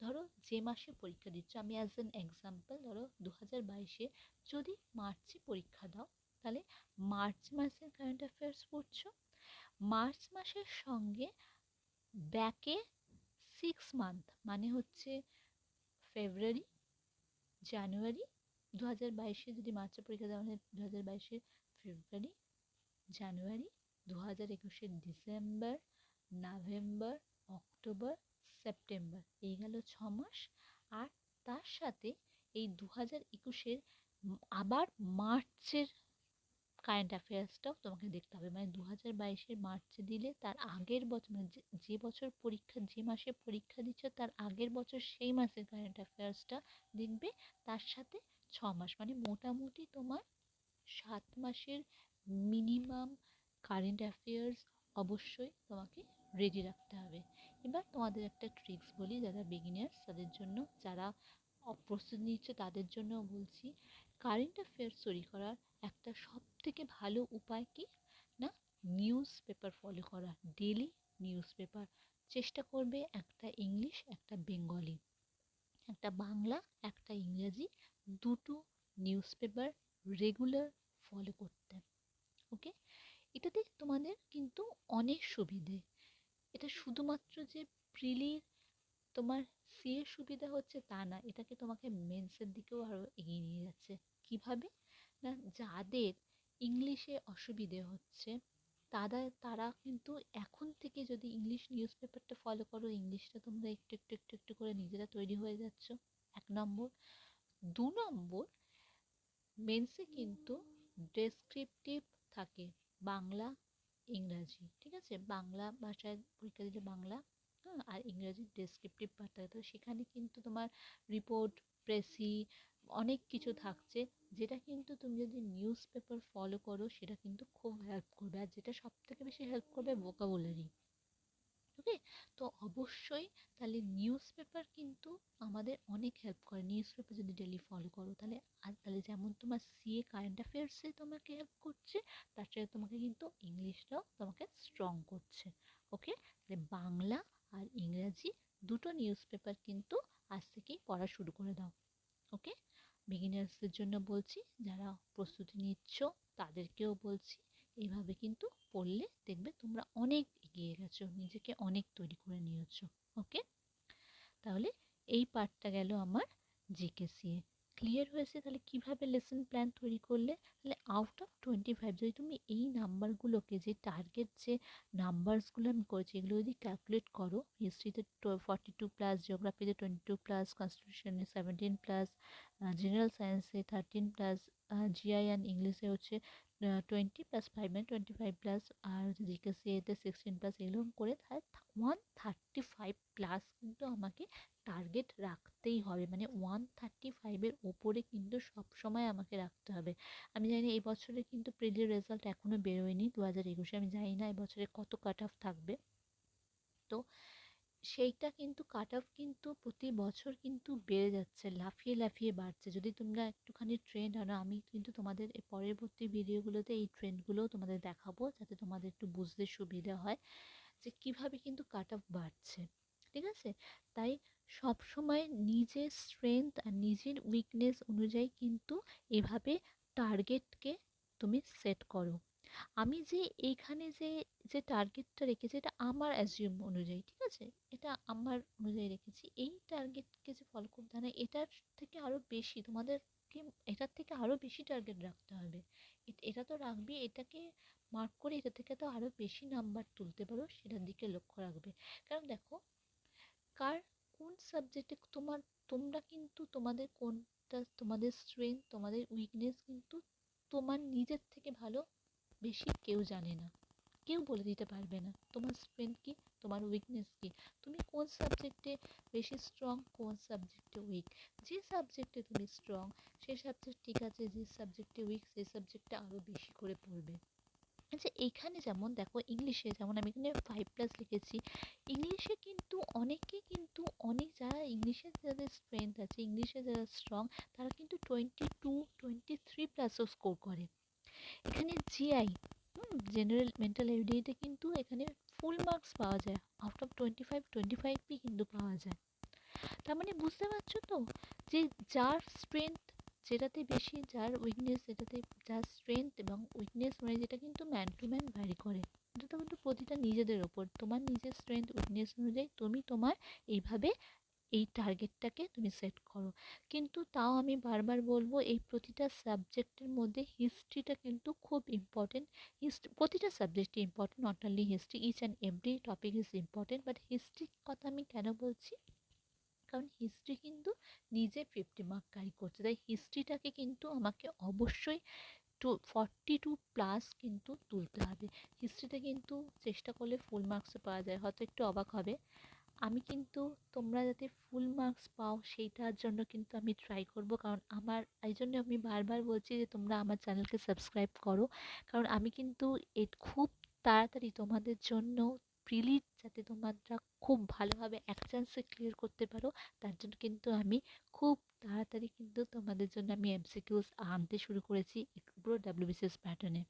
ধরো যে মাসে পরীক্ষা দিচ্ছ, আমি অ্যাজ অ্যান এক্সাম্পল ধরো 2022-এ যদি মার্চে পরীক্ষা দাও, তাহলে মার্চ মাসের কারেন্ট অ্যাফেয়ার্স পড়ছো। মার্চ মাসের সঙ্গে ব্যাকে 6 মান্থ মানে হচ্ছে ফেব্রুয়ারি, জানুয়ারি, 2022-এ যদি মার্চে পরীক্ষা দেওয়া হয় 2022-এর ফেব্রুয়ারি, জানুয়ারি, 2021-এর ডিসেম্বর, নভেম্বর, অক্টোবর, সেপ্টেম্বর, এই গেল 6 মাস। আর তার সাথে এই 2021-এর আবার মার্চের কারেন্ট অ্যাফেয়ার্সটাও তোমাকে দেখতে হবে। মানে 2022-এর মার্চে দিলে তার আগের বছর, মানে যে বছর পরীক্ষা, যে মাসে পরীক্ষা দিচ্ছ তার আগের বছর সেই মাসের কারেন্ট অ্যাফেয়ার্সটা দেখবে। তার সাথে 6 মাস, মানে মোটামুটি তোমার 7 মাসের মিনিমাম কারেন্ট অ্যাফেয়ার্স অবশ্যই তোমাকে রেডি রাখতে হবে। এবার তোমাদের একটা ট্রিক্স বলি, যারা বিগিনার্স তাদের জন্য, যারা প্রস্তুতি নিচ্ছে তাদের জন্য বলছি। কারেন্ট অ্যাফেয়ার্স তৈরি করার একটা সব থেকে ভালো উপায় কি না, নিউজ পেপার ফলো করা। ডেলি নিউজ পেপার চেষ্টা করবে, একটা ইংলিশ একটা বেঙ্গলি, একটা বাংলা একটা ইংরেজি, দুটো নিউজ পেপার রেগুলার ফলো করতে। ওকে, এটাতে তোমাদের কিন্তু অনেক সুবিধে। এটা শুধুমাত্র যে প্রিলির তোমার সিএ সুবিধা হচ্ছে তা না, এটাকে তোমাকে মেন্সের দিকেও আরও এগিয়ে নিয়ে যাচ্ছে। কিভাবে না, যাদের ইংলিশে অসুবিধে হচ্ছে তারা কিন্তু এখন থেকে যদি ইংলিশ নিউজ পেপারটা ফলো করো, ইংলিশটা তোমরা একটু একটু একটু একটু করে নিজেরা তৈরি হয়ে যাচ্ছ। 1 নম্বর। 2 নম্বর, মেন্সে কিন্তু ডেসক্রিপটিভ থাকে বাংলা ইংরাজি। ঠিক আছে, বাংলা ভাষায় পরীক্ষা দিলে বাংলা, হ্যাঁ, আর ইংরাজি ডেসক্রিপটিভ পার্ট থাকে। তো সেখানে কিন্তু তোমার রিপোর্ট, প্রেসি, অনেক কিছু থাকছে, যেটা কিন্তু তুমি যদি নিউজ পেপার ফলো করো সেটা কিন্তু খুব হেল্প করবে। আর যেটা সব থেকে বেশি হেল্প করবে ভোকাবুলারি। ওকে, তো অবশ্যই তাহলে নিউজ পেপার কিন্তু আমাদের অনেক হেল্প করে। নিউজ পেপার যদি ডেলি ফলো করো তাহলে, আর তাহলে যেমন তোমার সিএ কারেন্ট অ্যাফেয়ার্সে তোমাকে হেল্প করছে, তার সাথে তোমাকে কিন্তু ইংলিশটাও তোমাকে স্ট্রং করছে। ওকে, তাহলে বাংলা আর ইংরাজি দুটো নিউজ পেপার কিন্তু আজ থেকেই পড়া শুরু করে দাও। ওকে, বিগিনার্সদের জন্য বলছি, যারা প্রস্তুতি নিচ্ছ তাদেরকেও বলছি, এইভাবে কিন্তু পড়লে দেখবে তোমরা অনেক এগিয়ে গেছো, নিজেকে অনেক তৈরি করে নিয়েছো। ওকে, তাহলে এই পার্টটা গেল আমার জিকেসিএ। ক্লিয়ার হয়েছে? তাহলে কিভাবে লেসন প্ল্যান তৈরি করলে, তাহলে আউট অফ 25 যদি তুমি এই নাম্বারগুলোকে, যে টার্গেট যে নাম্বারসগুলো আমি করেছি এগুলো যদি ক্যালকুলেট করো, হিস্ট্রিতে 42+, জিওগ্রাফিতে 22+, কনস্টিটিউশনে 17+, জেনারেল সায়েন্সে 13+, জিআই অ্যান্ড ইংলিশে হচ্ছে 20+5 মানে 25+, আর জিকেসিএতে 16+, এগুলো করে তাহলে 135+ কিন্তু আমাকে টার্গেট রাখতেই হবে। মানে 135-এর ওপরে কিন্তু সবসময় আমাকে রাখতে হবে। আমি জানি এই বছরে কিন্তু প্রিলির রেজাল্ট এখনও বেরোয়নি 2021-এ, আমি জানি না এবছরে কত কাট অফ থাকবে। তো সেইটা কিন্তু কাট অফ কিন্তু প্রতি বছর কিন্তু বেড়ে যাচ্ছে, লাফিয়ে লাফিয়ে বাড়ছে। যদি তোমরা একটুখানি ট্রেন্ড আনো, আমি কিন্তু তোমাদের এই পরবর্তী ভিডিওগুলোতে এই ট্রেন্ডগুলোও তোমাদের দেখাবো, যাতে তোমাদের একটু বুঝতে সুবিধা হয় যে কীভাবে কিন্তু কাট অফ বাড়ছে। ঠিক আছে, তাই সব সময় নিজের স্ট্রেংথ আর নিজের উইকনেস অনুযায়ী কিন্তু এভাবে টার্গেটকে তুমি সেট করো। আমি যে এইখানে যে যে টার্গেটটা রেখেছি এটা আমার অ্যাজিউম অনুযায়ী, ঠিক আছে, এটা আমার অনুযায়ী রেখেছি। এই টার্গেটকে যে ফলো করতে হয় না, এটার থেকে আরও বেশি তোমাদেরকে, এটার থেকে আরও বেশি টার্গেট রাখতে হবে। এটা তো রাখবে, এটাকে মার্ক করে এটা থেকে তো আরও বেশি নাম্বার তুলতে পারো সেটার দিকে লক্ষ্য রাখবে। কারণ দেখো, কার কোন সাবজেক্টে তোমরা কিন্তু তোমাদের কোনটা তোমাদের স্ট্রেংথ তোমাদের উইকনেস কিন্তু তোমার নিজের থেকে ভালো বেশি কেউ জানে না। কেউ বলে দিতে পারবে না তোমার স্ট্রেংথ কী, তোমার উইকনেস কী, তুমি কোন সাবজেক্টে বেশি স্ট্রং, কোন সাবজেক্টে উইক। যে সাবজেক্টে তুমি স্ট্রং সেই সাবজেক্ট ঠিক আছে, যে সাবজেক্টে উইক সেই সাবজেক্টে আরও বেশি করে পড়বে। আচ্ছা, এইখানে যেমন দেখো ইংলিশে যেমন আমি এখানে 5+ লিখেছি, ইংলিশে কিন্তু অনেকে কিন্তু অনেক যারা ইংলিশে যাদের স্ট্রেংথ আছে, ইংলিশে যারা স্ট্রং, তারা কিন্তু 22-23+ও স্কোর করে। এখানে জিআই জেনারেল মেন্টাল এবিলিটিতে কিন্তু এখানে ফুল মার্কস পাওয়া যায়, আউট অফ 25 কিন্তু পাওয়া যায়। তার মানে বুঝতে পারছো তো যে যার স্ট্রেংথ যেটাতে বেশি, যার উইকনেস যেটাতে, যার স্ট্রেংথ এবং উইকনেস মানে যেটা কিন্তু ম্যান টু ম্যান ভ্যারি করে। এটা তো কিন্তু প্রতিটা নিজেদের ওপর, তোমার নিজের স্ট্রেংথ উইকনেস অনুযায়ী তুমি তোমার এইভাবে এই টার্গেটটাকে তুমি সেট করো। কিন্তু তাও আমি বারবার বলবো এই প্রতিটা সাবজেক্টের মধ্যে হিস্ট্রিটা কিন্তু খুব ইম্পর্টেন্ট। প্রতিটা সাবজেক্টই important, not only history, each and every topic is important. But হিস্ট্রির কথা আমি কেন বলছি, কারণ হিস্ট্রি কিন্তু নিজে 50 মার্ক ক্যারি করছে, তাই হিস্ট্রিটাকে কিন্তু আমাকে অবশ্যই 42+ কিন্তু তুলতে হবে। হিস্ট্রিতে কিন্তু চেষ্টা করলে ফুল মার্কসও পাওয়া যায়, হয়তো একটু অবাক হবে। আমি কিন্তু তোমরা যাতে ফুল মার্কস পাও সেইটার জন্য কিন্তু আমি ট্রাই করব, কারণ আমার এই জন্য আমি বারবার বলছি যে তোমরা আমার চ্যানেলকে সাবস্ক্রাইব করো, কারণ আমি কিন্তু খুব তাড়াতাড়ি তোমাদের জন্য প্রিলি যাতে তোমরা খুব ভালোভাবে এক চান্সে ক্লিয়ার করতে পারো, তার জন্য কিন্তু আমি খুব তাড়াতাড়ি কিন্তু তোমাদের জন্য আমি এমসিকিউস আনতে শুরু করেছি পুরো ডাব্লিউবিসিএস প্যাটার্নে।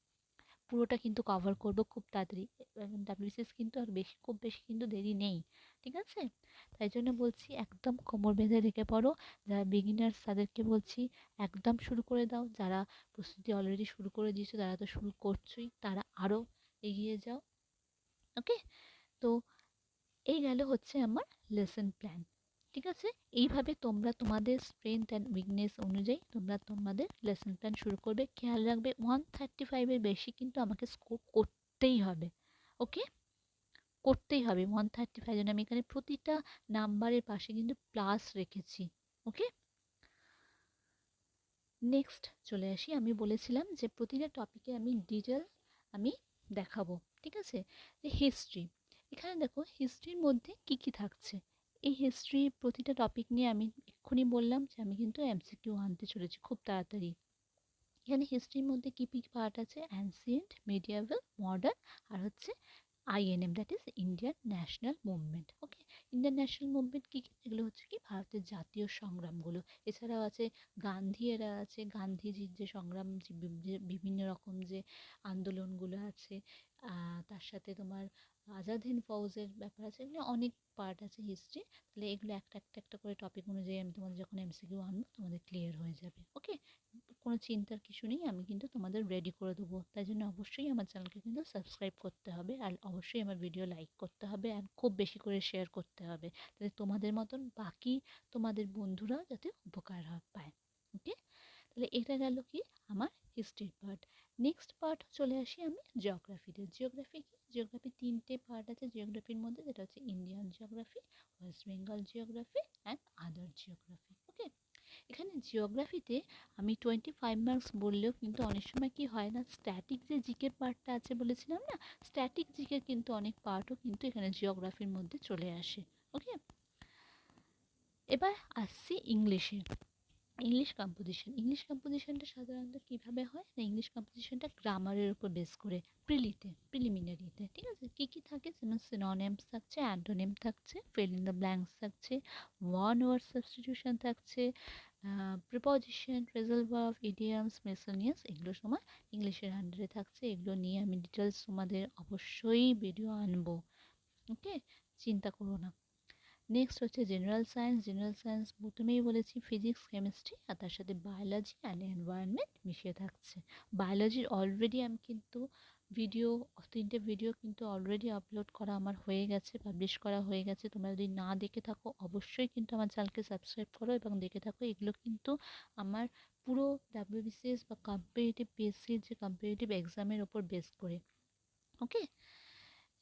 পুরোটা কিন্তু কভার করব খুব তাড়াতাড়ি। ডাব্লিউবিসিএস কিন্তু আর খুব বেশি কিন্তু দেরি নেই, ঠিক আছে? তাই জন্য বলছি একদম কোমর বেঁধে রেখে পড়ো। যারা বিগিনার্স তাদেরকে বলছি একদম শুরু করে দাও, যারা প্রস্তুতি অলরেডি শুরু করে দিয়েছো তারা তো শুরু করছোই, তারা আরও এগিয়ে যাও। ওকে, তো এই গেল হচ্ছে আমার লেসন প্ল্যান, ঠিক আছে? এইভাবে তোমরা তোমাদের স্ট্রেংথ অ্যান্ড উইকনেস অনুযায়ী তোমরা তোমাদের লেসন প্ল্যান শুরু করবে। খেয়াল রাখবে 135-এর বেশি কিন্তু আমাকে স্কোর করতেই হবে। ওকে, করতেই হবে 135, জন্য আমি এখানে প্রতিটা নাম্বারের পাশে কিন্তু প্লাস রেখেছি। ওকে, নেক্সট চলে আসি। আমি বলেছিলাম যে প্রতিটা টপিকে আমি ডিটেল আমি দেখাবো, ঠিক আছে? যে হিস্ট্রি, এখানে দেখো হিস্ট্রির মধ্যে কি কি থাকছে। এই হিস্ট্রি প্রতিটা টপিক নিয়ে আমি এক্ষুনি বললাম যে আমি কিন্তু এমসিকিউ আনতে চলেছি খুব তাড়াতাড়ি। এখানে হিস্ট্রির মধ্যে কী কী পার্ট আছে, অ্যানসিয়েন্ট, মিডিয়াভেল, মডার্ন, আর হচ্ছে INM, that is Indian national movement. Okay, Indian national movement কী কী, এগুলো হচ্ছে কি ভারতের জাতীয় সংগ্রামগুলো। এছাড়াও আছে গান্ধী এরা আছে, গান্ধীজির যে সংগ্রাম, যে বিভিন্ন রকম যে আন্দোলনগুলো আছে, তার সাথে তোমার আজাদ হিন্দ ফৌজের ব্যাপার আছে, এগুলো অনেক পার্ট আছে হিস্ট্রি। তাহলে এগুলো একটা একটা একটা করে টপিক অনুযায়ী আমি তোমাদের যখন এমসিকিউ আনবো তোমাদের ক্লিয়ার হয়ে যাবে। ওকে, কোনো চিন্তার কিছু নেই, আমি কিন্তু তোমাদের রেডি করে দেবো। তাই জন্য অবশ্যই আমার চ্যানেলকে কিন্তু সাবস্ক্রাইব করতে হবে, আর অবশ্যই আমার ভিডিও লাইক করতে হবে, আর খুব বেশি করে শেয়ার করতে হবে, যাতে তোমাদের মতন বাকি তোমাদের বন্ধুরাও যাতে উপকার পায়। ওকে, তাহলে এটা গেল কি আমার হিস্ট্রির পার্ট। নেক্সট পার্ট চলে আসি আমি জিওগ্রাফিতে। জিওগ্রাফি কি, জিওগ্রাফি 3টে পার্ট আছে জিওগ্রাফির মধ্যে, যেটা হচ্ছে Indian geography, West Bengal geography and other geography. Okay, এখানে জিওগ্রাফিতে আমি 25 মার্কস বললেও কিন্তু অনেক সময় কি হয় না, স্ট্যাটিক যে জিকের পার্টটা আছে বলেছিলাম না, স্ট্যাটিক জিকের কিন্তু অনেক পার্টও কিন্তু এখানে জিওগ্রাফির মধ্যে চলে আসে। ওকে, এবার আসছি ইংলিশে। ইংলিশ কম্পোজিশনটা সাধারণত কীভাবে হয় না, ইংলিশ কম্পোজিশনটা গ্রামারের উপর বেস করে, প্রিলিমিনারিতে, ঠিক আছে? কী কী থাকে, যেমন সিনোনিমস থাকছে, অ্যান্টোনিম থাকছে, ফিল ইন দ্য ব্ল্যাঙ্কস থাকছে, ওয়ান ওয়ার্ড সাবস্টিটিউশন থাকছে, preposition, phrasal verb, idioms, miscellaneous, এগুলো সময় ইংলিশের আন্ডারে থাকছে। এগুলো নিয়ে আমি ডিটেলস তোমাদের অবশ্যই ভিডিও আনবো। ওকে, চিন্তা করো না। নেক্সট হচ্ছে জেনারেল সায়েন্স প্রথমেই বলেছি ফিজিক্স, কেমিস্ট্রি, আর তার সাথে বায়োলজি অ্যান্ড এনভায়রনমেন্ট মিশিয়ে থাকছে। বায়োলজির অলরেডি আমি কিন্তু ভিডিও 3টে ভিডিও কিন্তু অলরেডি আপলোড করা আমার হয়ে গেছে, পাবলিশ করা হয়ে গেছে। তোমরা যদি না দেখে থাকো অবশ্যই কিন্তু আমার চ্যানেলকে সাবস্ক্রাইব করো এবং দেখে থাকো। এগুলো কিন্তু আমার পুরো ডাব্লিউবিসিএস বা কম্পিটিটিভ পিএসসির যে কম্পিটিটিভ এক্সামের ওপর বেস করে। ওকে,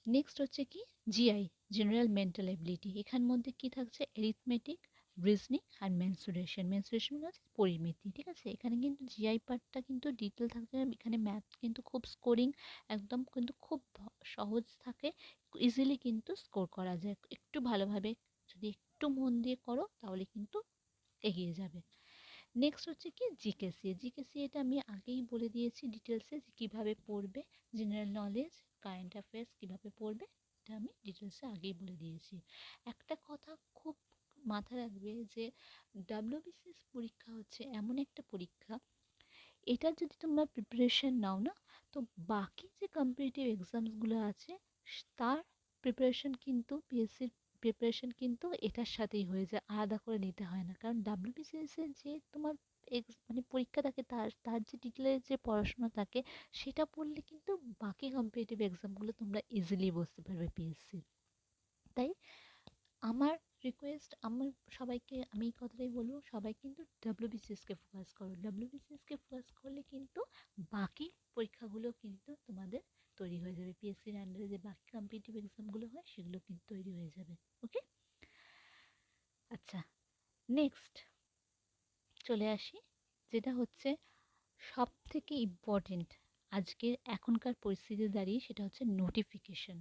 নেক্সট হচ্ছে কি জিআই, জেনারেল মেন্টাল এবিলিটি। এখান মধ্যে কি থাকছে, অ্যারিথমেটিক, রিজনিং আর মেন্সুরেশন। মেন্সুরেশন মানে হচ্ছে পরিমিতি, ঠিক আছে? এখানে কিন্তু জিআই পার্টটা কিন্তু ডিটেল থাকছে না, এখানে ম্যাথ কিন্তু খুব স্কোরিং একদম কিন্তু খুব সহজ থাকে, ইজিলি কিন্তু স্কোর করা যায়। একটু ভালোভাবে যদি একটু মন দিয়ে করো তাহলে কিন্তু এগিয়ে যাবে। নেক্সট হচ্ছে কি জিকেসি। জিকেসি এটা আমি আগেই বলে দিয়েছি ডিটেলসে যে কীভাবে পড়বে, জেনারেল নলেজ, কারেন্ট অ্যাফেয়ার্স কীভাবে পড়বে এটা আমি ডিটেলসে আগেই বলে দিয়েছি। একটা কথা খুব মাথায় রাখবে যে ডাব্লিউবিসিএস পরীক্ষা হচ্ছে এমন একটা পরীক্ষা, এটার যদি তোমরা প্রিপারেশন নাও না, তো বাকি যে কম্পিটিটিভ এক্সামসগুলো আছে তার প্রিপারেশন কিন্তু পিএসসির প্রিপারেশন কিন্তু এটার সাথেই হয়ে যায়, আলাদা করে নিতে হয় না। কারণ ডাব্লিউবিসিএস এর যে তোমার মানে পরীক্ষা থাকে তার তার যে ডিটেলের যে পড়াশোনা থাকে সেটা পড়লে কিন্তু বাকি কম্পিটিটিভ এক্সামগুলো তোমরা ইজিলি বুঝতে পারবে পিএসসির। তাই আমার রিকোয়েস্ট, আমার সবাইকে আমি এই কথাটাই বলবো, সবাই কিন্তু ডাব্লিউবিসিএসকে ফোকাস করো। ডাব্লিউবিসিএসকে ফোকাস করলে কিন্তু বাকি পরীক্ষাগুলো কিন্তু তোমাদের তৈরি হয়ে যাবে, পিএসসির আন্ডারে যে বাকি কম্পিটিটিভ এক্সামগুলো হয় সেগুলো কিন্তু তৈরি হয়ে যাবে। ওকে, আচ্ছা, নেক্সট চলে আসি, যেটা হচ্ছে সব থেকে ইম্পর্টেন্ট আজকের এখনকার পরিস্থিতি দাঁড়িয়ে, সেটা হচ্ছে নোটিফিকেশন।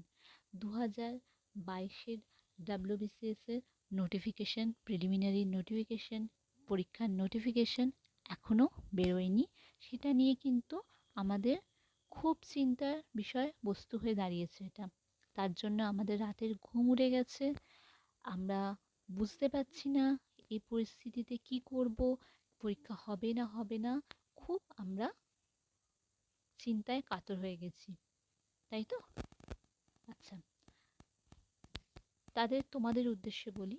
2022-এর ডাব্লিউবিসিএসের নোটিফিকেশন, প্রিলিমিনারি নোটিফিকেশন, পরীক্ষার নোটিফিকেশন এখনও বেরোয়নি। সেটা নিয়ে কিন্তু আমাদের খুব চিন্তার বিষয় বস্তু হয়ে দাঁড়িয়েছে এটা। তার জন্য আমাদের রাতের ঘুম উড়ে গেছে, আমরা বুঝতে পারছি না এই পরিস্থিতিতে কি করব, পরীক্ষা হবে না হবে না, খুব আমরা চিন্তায় কাতর হয়ে গেছি, তাই তো? আচ্ছা, তোমাদের উদ্দেশ্যে বলি,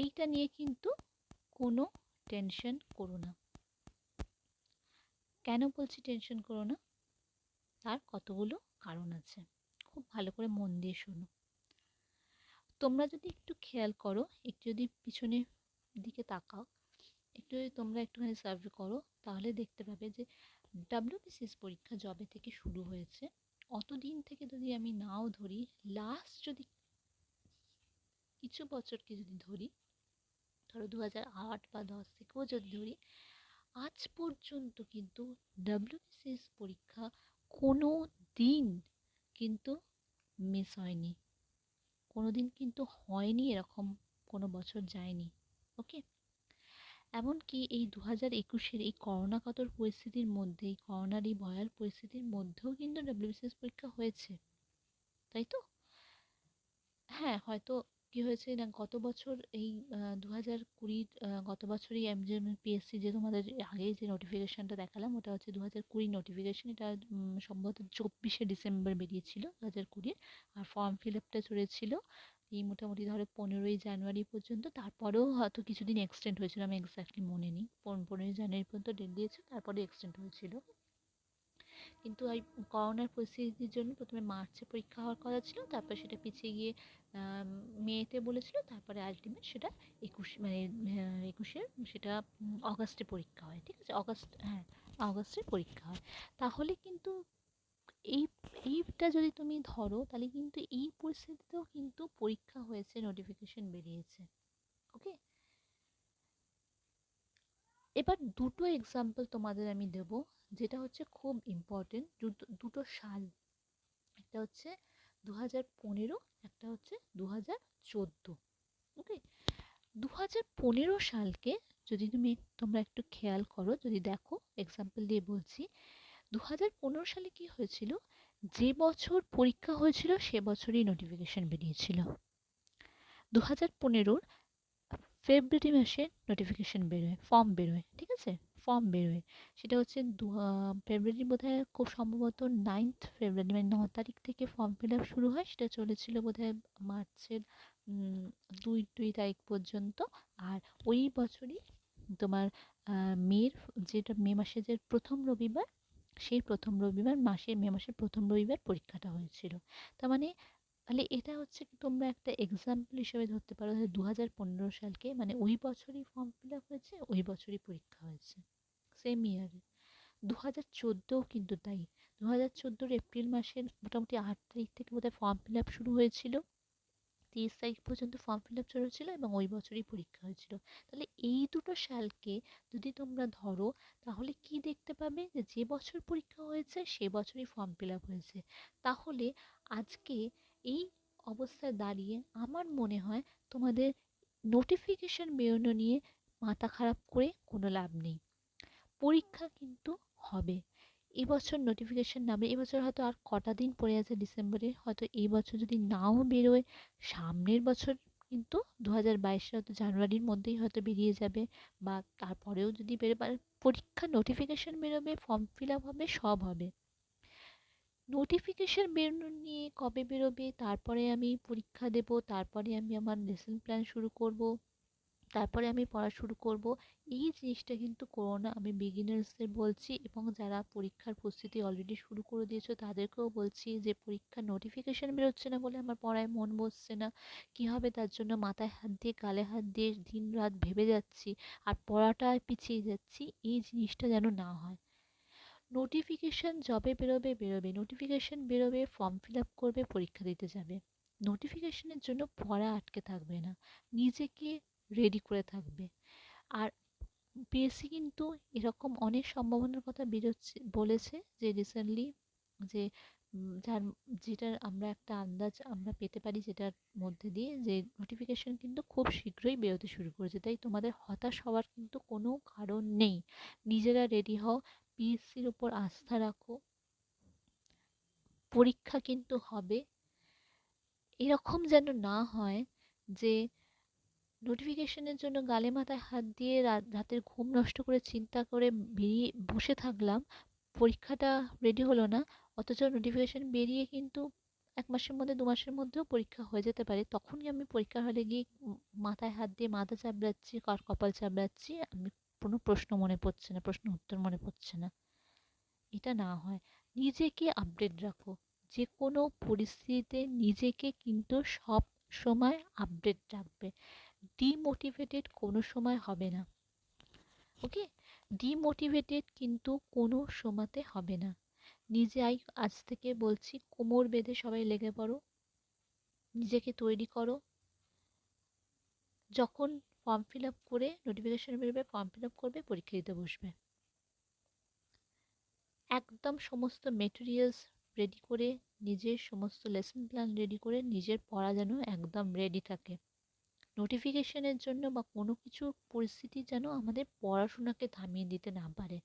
এইটা নিয়ে কিন্তু কোনো টেনশন করো না। কেন বলছি টেনশন করো না? তার কতগুলো কারণ আছে, খুব ভালো করে মন দিয়ে শোনো। তোমরা যদি একটু খেয়াল করো, একটু যদি পিছনের দিকে তাকাও, একটু যদি তোমরা একটুখানি সার্ভে করো, তাহলে দেখতে পাবে যে ডাব্লিউবিসিএস পরীক্ষা যবে থেকে শুরু হয়েছে অতদিন থেকে যদি আমি নাও ধরি, লাস্ট যদি কিছু বছরকে যদি ধরি, ধরো 2008 বা 10 থেকেও যদি ধরি, আজ পর্যন্ত কিন্তু ডাব্লিউবিসিএস পরীক্ষা কোনো দিন কিন্তু মিস হয়নি, কোনো দিন কিন্তু হয়নি, এরকম কোনো বছর যায়নি। ওকে, এমনকি এই 2021-এর এই করোনাকাতর পরিস্থিতির মধ্যে, এই করোনার এই ভয়াল পরিস্থিতির মধ্যেও কিন্তু ডাব্লিউবিসিএস পরীক্ষা হয়েছে, তাই তো? হ্যাঁ, হয়তো কি হয়েছে না, গত বছর এই 2020 গত বছরই যেমন পিএসসি যে তোমাদের আগেই যে নোটিফিকেশনটা দেখালাম ওটা হচ্ছে 2020 নোটিফিকেশন, এটা সম্ভবত 24শে ডিসেম্বর বেরিয়েছিল 2020। আর ফর্ম ফিল আপটা চলেছিল এই মোটামুটি ধরো 15ই জানুয়ারি পর্যন্ত, তারপরেও হয়তো কিছুদিন এক্সটেন্ড হয়েছিল, আমি এক্স্যাক্টলি মনে নেই, 15ই জানুয়ারি পর্যন্ত ডেট দিয়েছে, তারপরে এক্সটেন্ড হয়েছিল। কিন্তু এই করোনার পরিস্থিতির জন্য প্রথমে মার্চে পরীক্ষা হওয়ার কথা ছিল, তারপর সেটা পিছিয়ে গিয়ে মেতে বলেছিল, তারপরে আলটিমেট সেটা 21শে সেটা অগাস্টে পরীক্ষা হয়, ঠিক আছে? অগাস্ট, হ্যাঁ, অগাস্টে পরীক্ষা হয়। তাহলে কিন্তু এই এইটা যদি তুমি ধরো তাহলে কিন্তু এই পরিস্থিতিতেও কিন্তু পরীক্ষা হয়েছে, নোটিফিকেশন বেরিয়েছে। ওকে, এবার দুটো এক্সাম্পল তোমাদের আমি দেব, যেটা হচ্ছে খুব ইম্পর্টেন্ট, দুটো সাল, একটা হচ্ছে 2015, একটা হচ্ছে 2014। ওকে, 2015 সালকে যদি তোমরা একটু খেয়াল করো, যদি দেখো, এক্সাম্পল দিয়ে বলছি, 2015 সালে কি হয়েছিল, যে বছর পরীক্ষা হয়েছিল সে বছরই নোটিফিকেশন বেরিয়েছিল। 2015 ফেব্রুয়ারি মাসে নোটিফিকেশন বেরোয়, ফর্ম বেরোয়, ঠিক আছে? ফর্ম বেরোয়, সেটা হচ্ছে ফেব্রুয়ারি বোধহয় খুব সম্ভবত 9th ফেব্রুয়ারি, মানে 9 তারিখ থেকে ফর্ম ফিল আপ শুরু হয়, সেটা চলেছিল বোধহয় মার্চের 2 তারিখ পর্যন্ত। আর ওই বছরই তোমার মের, যেটা মে মাসে যে প্রথম রবিবার, সেই প্রথম রবিবার মে মাসের প্রথম রবিবার পরীক্ষাটা হয়েছিল। তার মানে তাহলে এটা হচ্ছে কি, তোমরা একটা এক্সাম্পল হিসেবে ধরতে পারো যে 2015 সালকে, মানে ওই বছরই ফর্ম ফিল আপ হয়েছে, ওই বছরই পরীক্ষা হয়েছে, সেম ইয়ারে। 2014 কিন্তু তাই, 2014 এপ্রিল মাসের মোটামুটি 8 তারিখ থেকে বোধহয় ফর্ম ফিল আপ শুরু হয়েছিল, তারিখ পর্যন্ত ফর্ম ফিল আপ চলেছিল এবং ওই বছরই পরীক্ষা হয়েছিল। তাহলে এই দুটো সালকে যদি তোমরা ধরো, তাহলে কি দেখতে পাবে যে যে বছর পরীক্ষা হয়েছে সে বছরই ফর্ম ফিল আপ হয়েছে। তাহলে আজকে এই অবস্থায় দাঁড়িয়ে আমার মনে হয় তোমাদের নোটিফিকেশন বেরোনো নিয়ে মাথা খারাপ করে কোনো লাভ নেই। পরীক্ষা কিন্তু হবে। এবছর নোটিফিকেশন নামে, এবছর হয়তো আর কটা দিন পড়ে আছে ডিসেম্বরে, হয়তো এই বছর যদি নাও বেরোয়, সামনের বছর কিন্তু 2022 হয়তো জানুয়ারির মধ্যেই হয়তো বেরিয়ে যাবে, বা তারপরেও যদি বেরোবে। পরীক্ষা নোটিফিকেশন বেরোবে, ফর্ম ফিল আপ হবে, সব হবে। নোটিফিকেশন বেরোনো নিয়ে কবে বেরোবে, তারপরে আমি পরীক্ষা দেব, তারপরে আমি আমার লেসন প্ল্যান শুরু করব, তারপরে আমি পড়া শুরু করব, এই জিনিসটা কিন্তু করো না। আমি বিগিনার্সদের বলছি, এবং যারা পরীক্ষার প্রস্তুতি অলরেডি শুরু করে দিয়েছো তাদেরকেও বলছি যে পরীক্ষার নোটিফিকেশন বেরোচ্ছে না বলে আমার পড়ায় মন বসছে না, কী হবে তার জন্য মাথায় হাত দিয়ে গালে হাত দিয়ে দিন রাত ভেবে যাচ্ছি আর পড়াটা পিছিয়ে যাচ্ছি, এই জিনিসটা যেন না হয়। নোটিফিকেশন যবে বেরোবে বেরোবে, নোটিফিকেশন বেরোবে, ফর্ম ফিল আপ করবে, পরীক্ষা দিতে যাবে। নোটিফিকেশনের জন্য পড়া আটকে থাকবে না, নিজেকে রেডি করে থাকবে। আর পিএসসি কিন্তু এরকম অনেক সম্ভাবনার কথা বেরোচ্ছে, বলেছে যে রিসেন্টলি, যে যার যেটার আমরা একটা আন্দাজ আমরা পেতে পারি, যেটার মধ্যে দিয়ে যে নোটিফিকেশন কিন্তু খুব শীঘ্রই বেরোতে শুরু করেছে। তাই তোমাদের হতাশ হওয়ার কিন্তু কোনো কারণ নেই। নিজেরা রেডি হও, পিএসসির উপর আস্থা রাখো, পরীক্ষা কিন্তু হবে। এরকম যেন না হয় যে নোটিফিকেশনের জন্য গালে মাথায় হাত দিয়ে রাতের ঘুম নষ্ট করে চিন্তা করে বেরিয়ে বসে থাকলাম, পরীক্ষাটা রেডি হলো না, অথচ নোটিফিকেশন বেরিয়ে কিন্তু 1 মাসের মধ্যে 2 মাসের মধ্যেও পরীক্ষা হয়ে যেতে পারে। তখনই আমি পরীক্ষার হলে গিয়ে মাথায় হাত দিয়ে মাথা চাপড়াচ্ছি, কপাল চাপড়াচ্ছি, আমি কোনো প্রশ্ন মনে পড়ছে না, প্রশ্ন উত্তর মনে পড়ছে না। এটা না হয়, নিজেকে আপডেট রাখো। যে কোনো পরিস্থিতিতে নিজেকে কিন্তু সব সময় আপডেট রাখবে। ডিমোটিভেটেড কোনো সময় হবে না। ওকে, ডিমোটিভেটেড কিন্তু কোনো সময়তে হবে না। আজ থেকে বলছি, কোমর বেঁধে সবাই লেগে পড়ো, নিজেকে তৈরি করো। যখন ফর্ম ফিল আপ করে নোটিফিকেশন বেরোবে, ফর্ম ফিল আপ করবে, পরীক্ষা দিতে বসবে। একদম সমস্ত মেটেরিয়ালস রেডি করে, নিজের সমস্ত লেসন প্ল্যান রেডি করে, নিজের পড়া যেন একদম রেডি থাকে। নোটিফিকেশনের জন্য বা কোনো কিছু পরিস্থিতি যেন আমাদের পড়াশোনাকে থামিয়ে দিতে না পারে।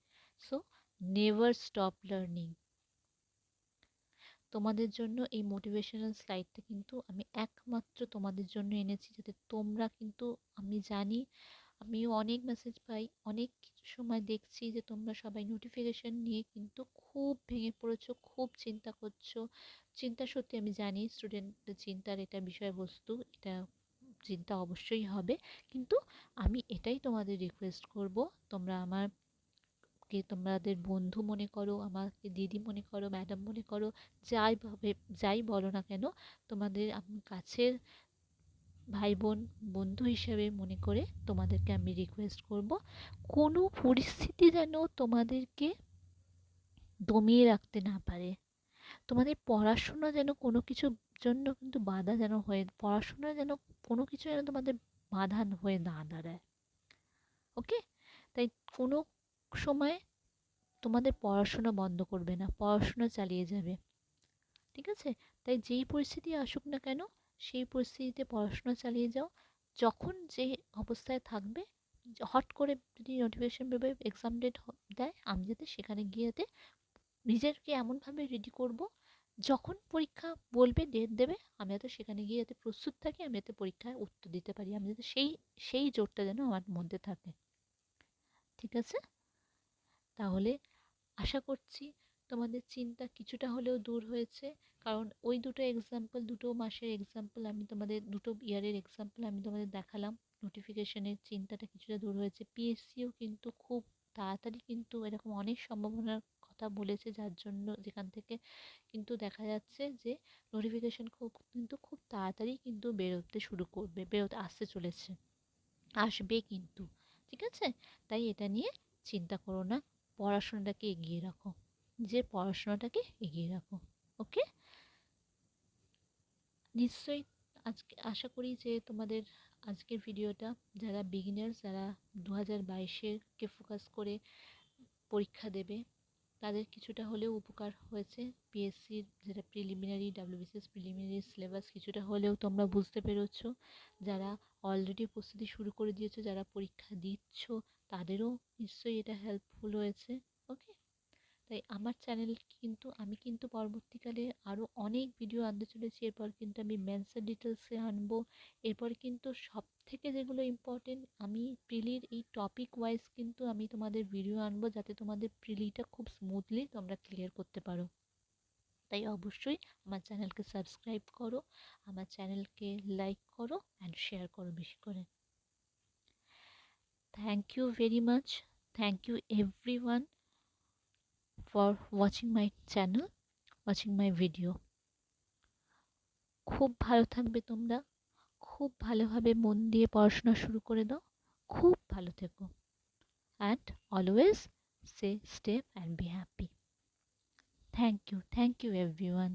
So never stop learning. তোমাদের জন্য এই মোটিভেশনাল স্লাইডটা কিন্তু আমি একমাত্র তোমাদের জন্য এনেছি, যাতে তোমরা কিন্তু, আমি জানি, আমিও অনেক মেসেজ পাই, অনেক কিছু সময় দেখছি যে তোমরা সবাই নোটিফিকেশন নিয়ে কিন্তু খুব ভেঙে পড়েছো, খুব চিন্তা করছো। চিন্তা সত্যি, আমি জানি স্টুডেন্টদের চিন্তার এটা বিষয়বস্তু, এটা চিন্তা অবশ্যই হবে। কিন্তু আমি এটাই তোমাদের রিকোয়েস্ট করব, তোমরা আমাকে তোমাদের বন্ধু মনে করো, আমাকে দিদি মনে করো, ম্যাডাম মনে করো, যাই বলো না কেন, তোমাদের আমি কাছের ভাই বোন, বন্ধু হিসেবে মনে করে তোমাদেরকে আমি রিকোয়েস্ট করব, কোনো পরিস্থিতি যেন তোমাদেরকে দমিয়ে রাখতে না পারে। তোমাদের পড়াশোনা যেন কোনো কিছুর জন্য কিন্তু বাধা যেন হয়ে, পড়াশোনা যেন কোনো কিছু যেন তোমাদের বাধা হয়ে না দাঁড়ায়। ওকে, তাই কোনো সময় তোমাদের পড়াশোনা বন্ধ করবে না, পড়াশোনা চালিয়ে যাবে। ঠিক আছে? তাই যেই পরিস্থিতি আসুক না কেন, সেই পরিস্থিতিতে পড়াশোনা চালিয়ে যাও। যখন যে অবস্থায় থাকবে, হট করে যদি নোটিফিকেশন বেরোবে, এক্সাম ডেট দেয়, আমি যাতে সেখানে গিয়ে যাতে নিজেকে এমনভাবে রেডি করব, যখন পরীক্ষা বলবে, ডেট দেবে, আমি যাতে সেখানে গিয়ে যাতে প্রস্তুত থাকি, আমি যাতে পরীক্ষায় উত্তর দিতে পারি, আমি যাতে সেই জোরটা যেন আমার মধ্যে থাকে। ঠিক আছে? তাহলে আশা করছি তোমাদের চিন্তা কিছুটা হলেও দূর হয়েছে। কারণ ওই দুটো মাসের এক্সাম্পল আমি তোমাদের, দুটো ইয়ারের এক্সাম্পল আমি তোমাদের দেখালাম। নোটিফিকেশনের চিন্তাটা কিছুটা দূর হয়েছে। পিএসসিও কিন্তু খুব তাড়াতাড়ি কিন্তু এরকম অনেক সম্ভাবনার কথা বলেছে, যার জন্য যেখান থেকে কিন্তু দেখা যাচ্ছে যে নোটিফিকেশন খুব তাড়াতাড়ি কিন্তু বেরোতে আসতে চলেছে, আসবে কিন্তু। ঠিক আছে? তাই এটা নিয়ে চিন্তা করো না, পড়াশোনাটাকে এগিয়ে রাখো, নিজের পড়াশোনাটাকে এগিয়ে রাখো। ওকে, নিশ্চয়ই আজকে আশা করি যে তোমাদের আজকের ভিডিওটা যারা বিগিনার্স, যারা 2022-কে ফোকাস করে পরীক্ষা দেবে, তাদের কিছুটা হলেও উপকার হয়েছে। পিএসসির যেটা প্রিলিমিনারি, ডাব্লিউবিসিএস প্রিলিমিনারি সিলেবাস কিছুটা হলেও তোমরা বুঝতে পেরেছো। যারা অলরেডি প্রস্তুতি শুরু করে দিয়েছো, যারা পরীক্ষা দিচ্ছ, তাদেরও নিশ্চয়ই এটা হেল্পফুল হয়েছে। ওকে, তাই আমার চ্যানেল কিন্তু আমি কিন্তু পরবর্তীকালে আরও অনেক ভিডিও আনতে চলেছি। এরপর কিন্তু আমি মেন্সের ডিটেলসে আনবো। এরপর কিন্তু সব থেকে যেগুলো ইম্পর্টেন্ট, আমি প্রিলির এই টপিক ওয়াইজ কিন্তু আমি তোমাদের ভিডিও আনবো, যাতে তোমাদের প্রিলিটা খুব স্মুথলি তোমরা ক্লিয়ার করতে পারো। তাই অবশ্যই আমার চ্যানেলকে সাবস্ক্রাইব করো, আমার চ্যানেলকে লাইক করো অ্যান্ড শেয়ার করো বেশি করে। Thank you very much, thank you everyone for watching my channel, watching my video. খুব ভালো থাকবে তোমরা, খুব ভালোভাবে মন দিয়ে পড়াশোনা শুরু করে দাও, খুব ভালো থেকো, and always stay safe and be happy. Thank you everyone.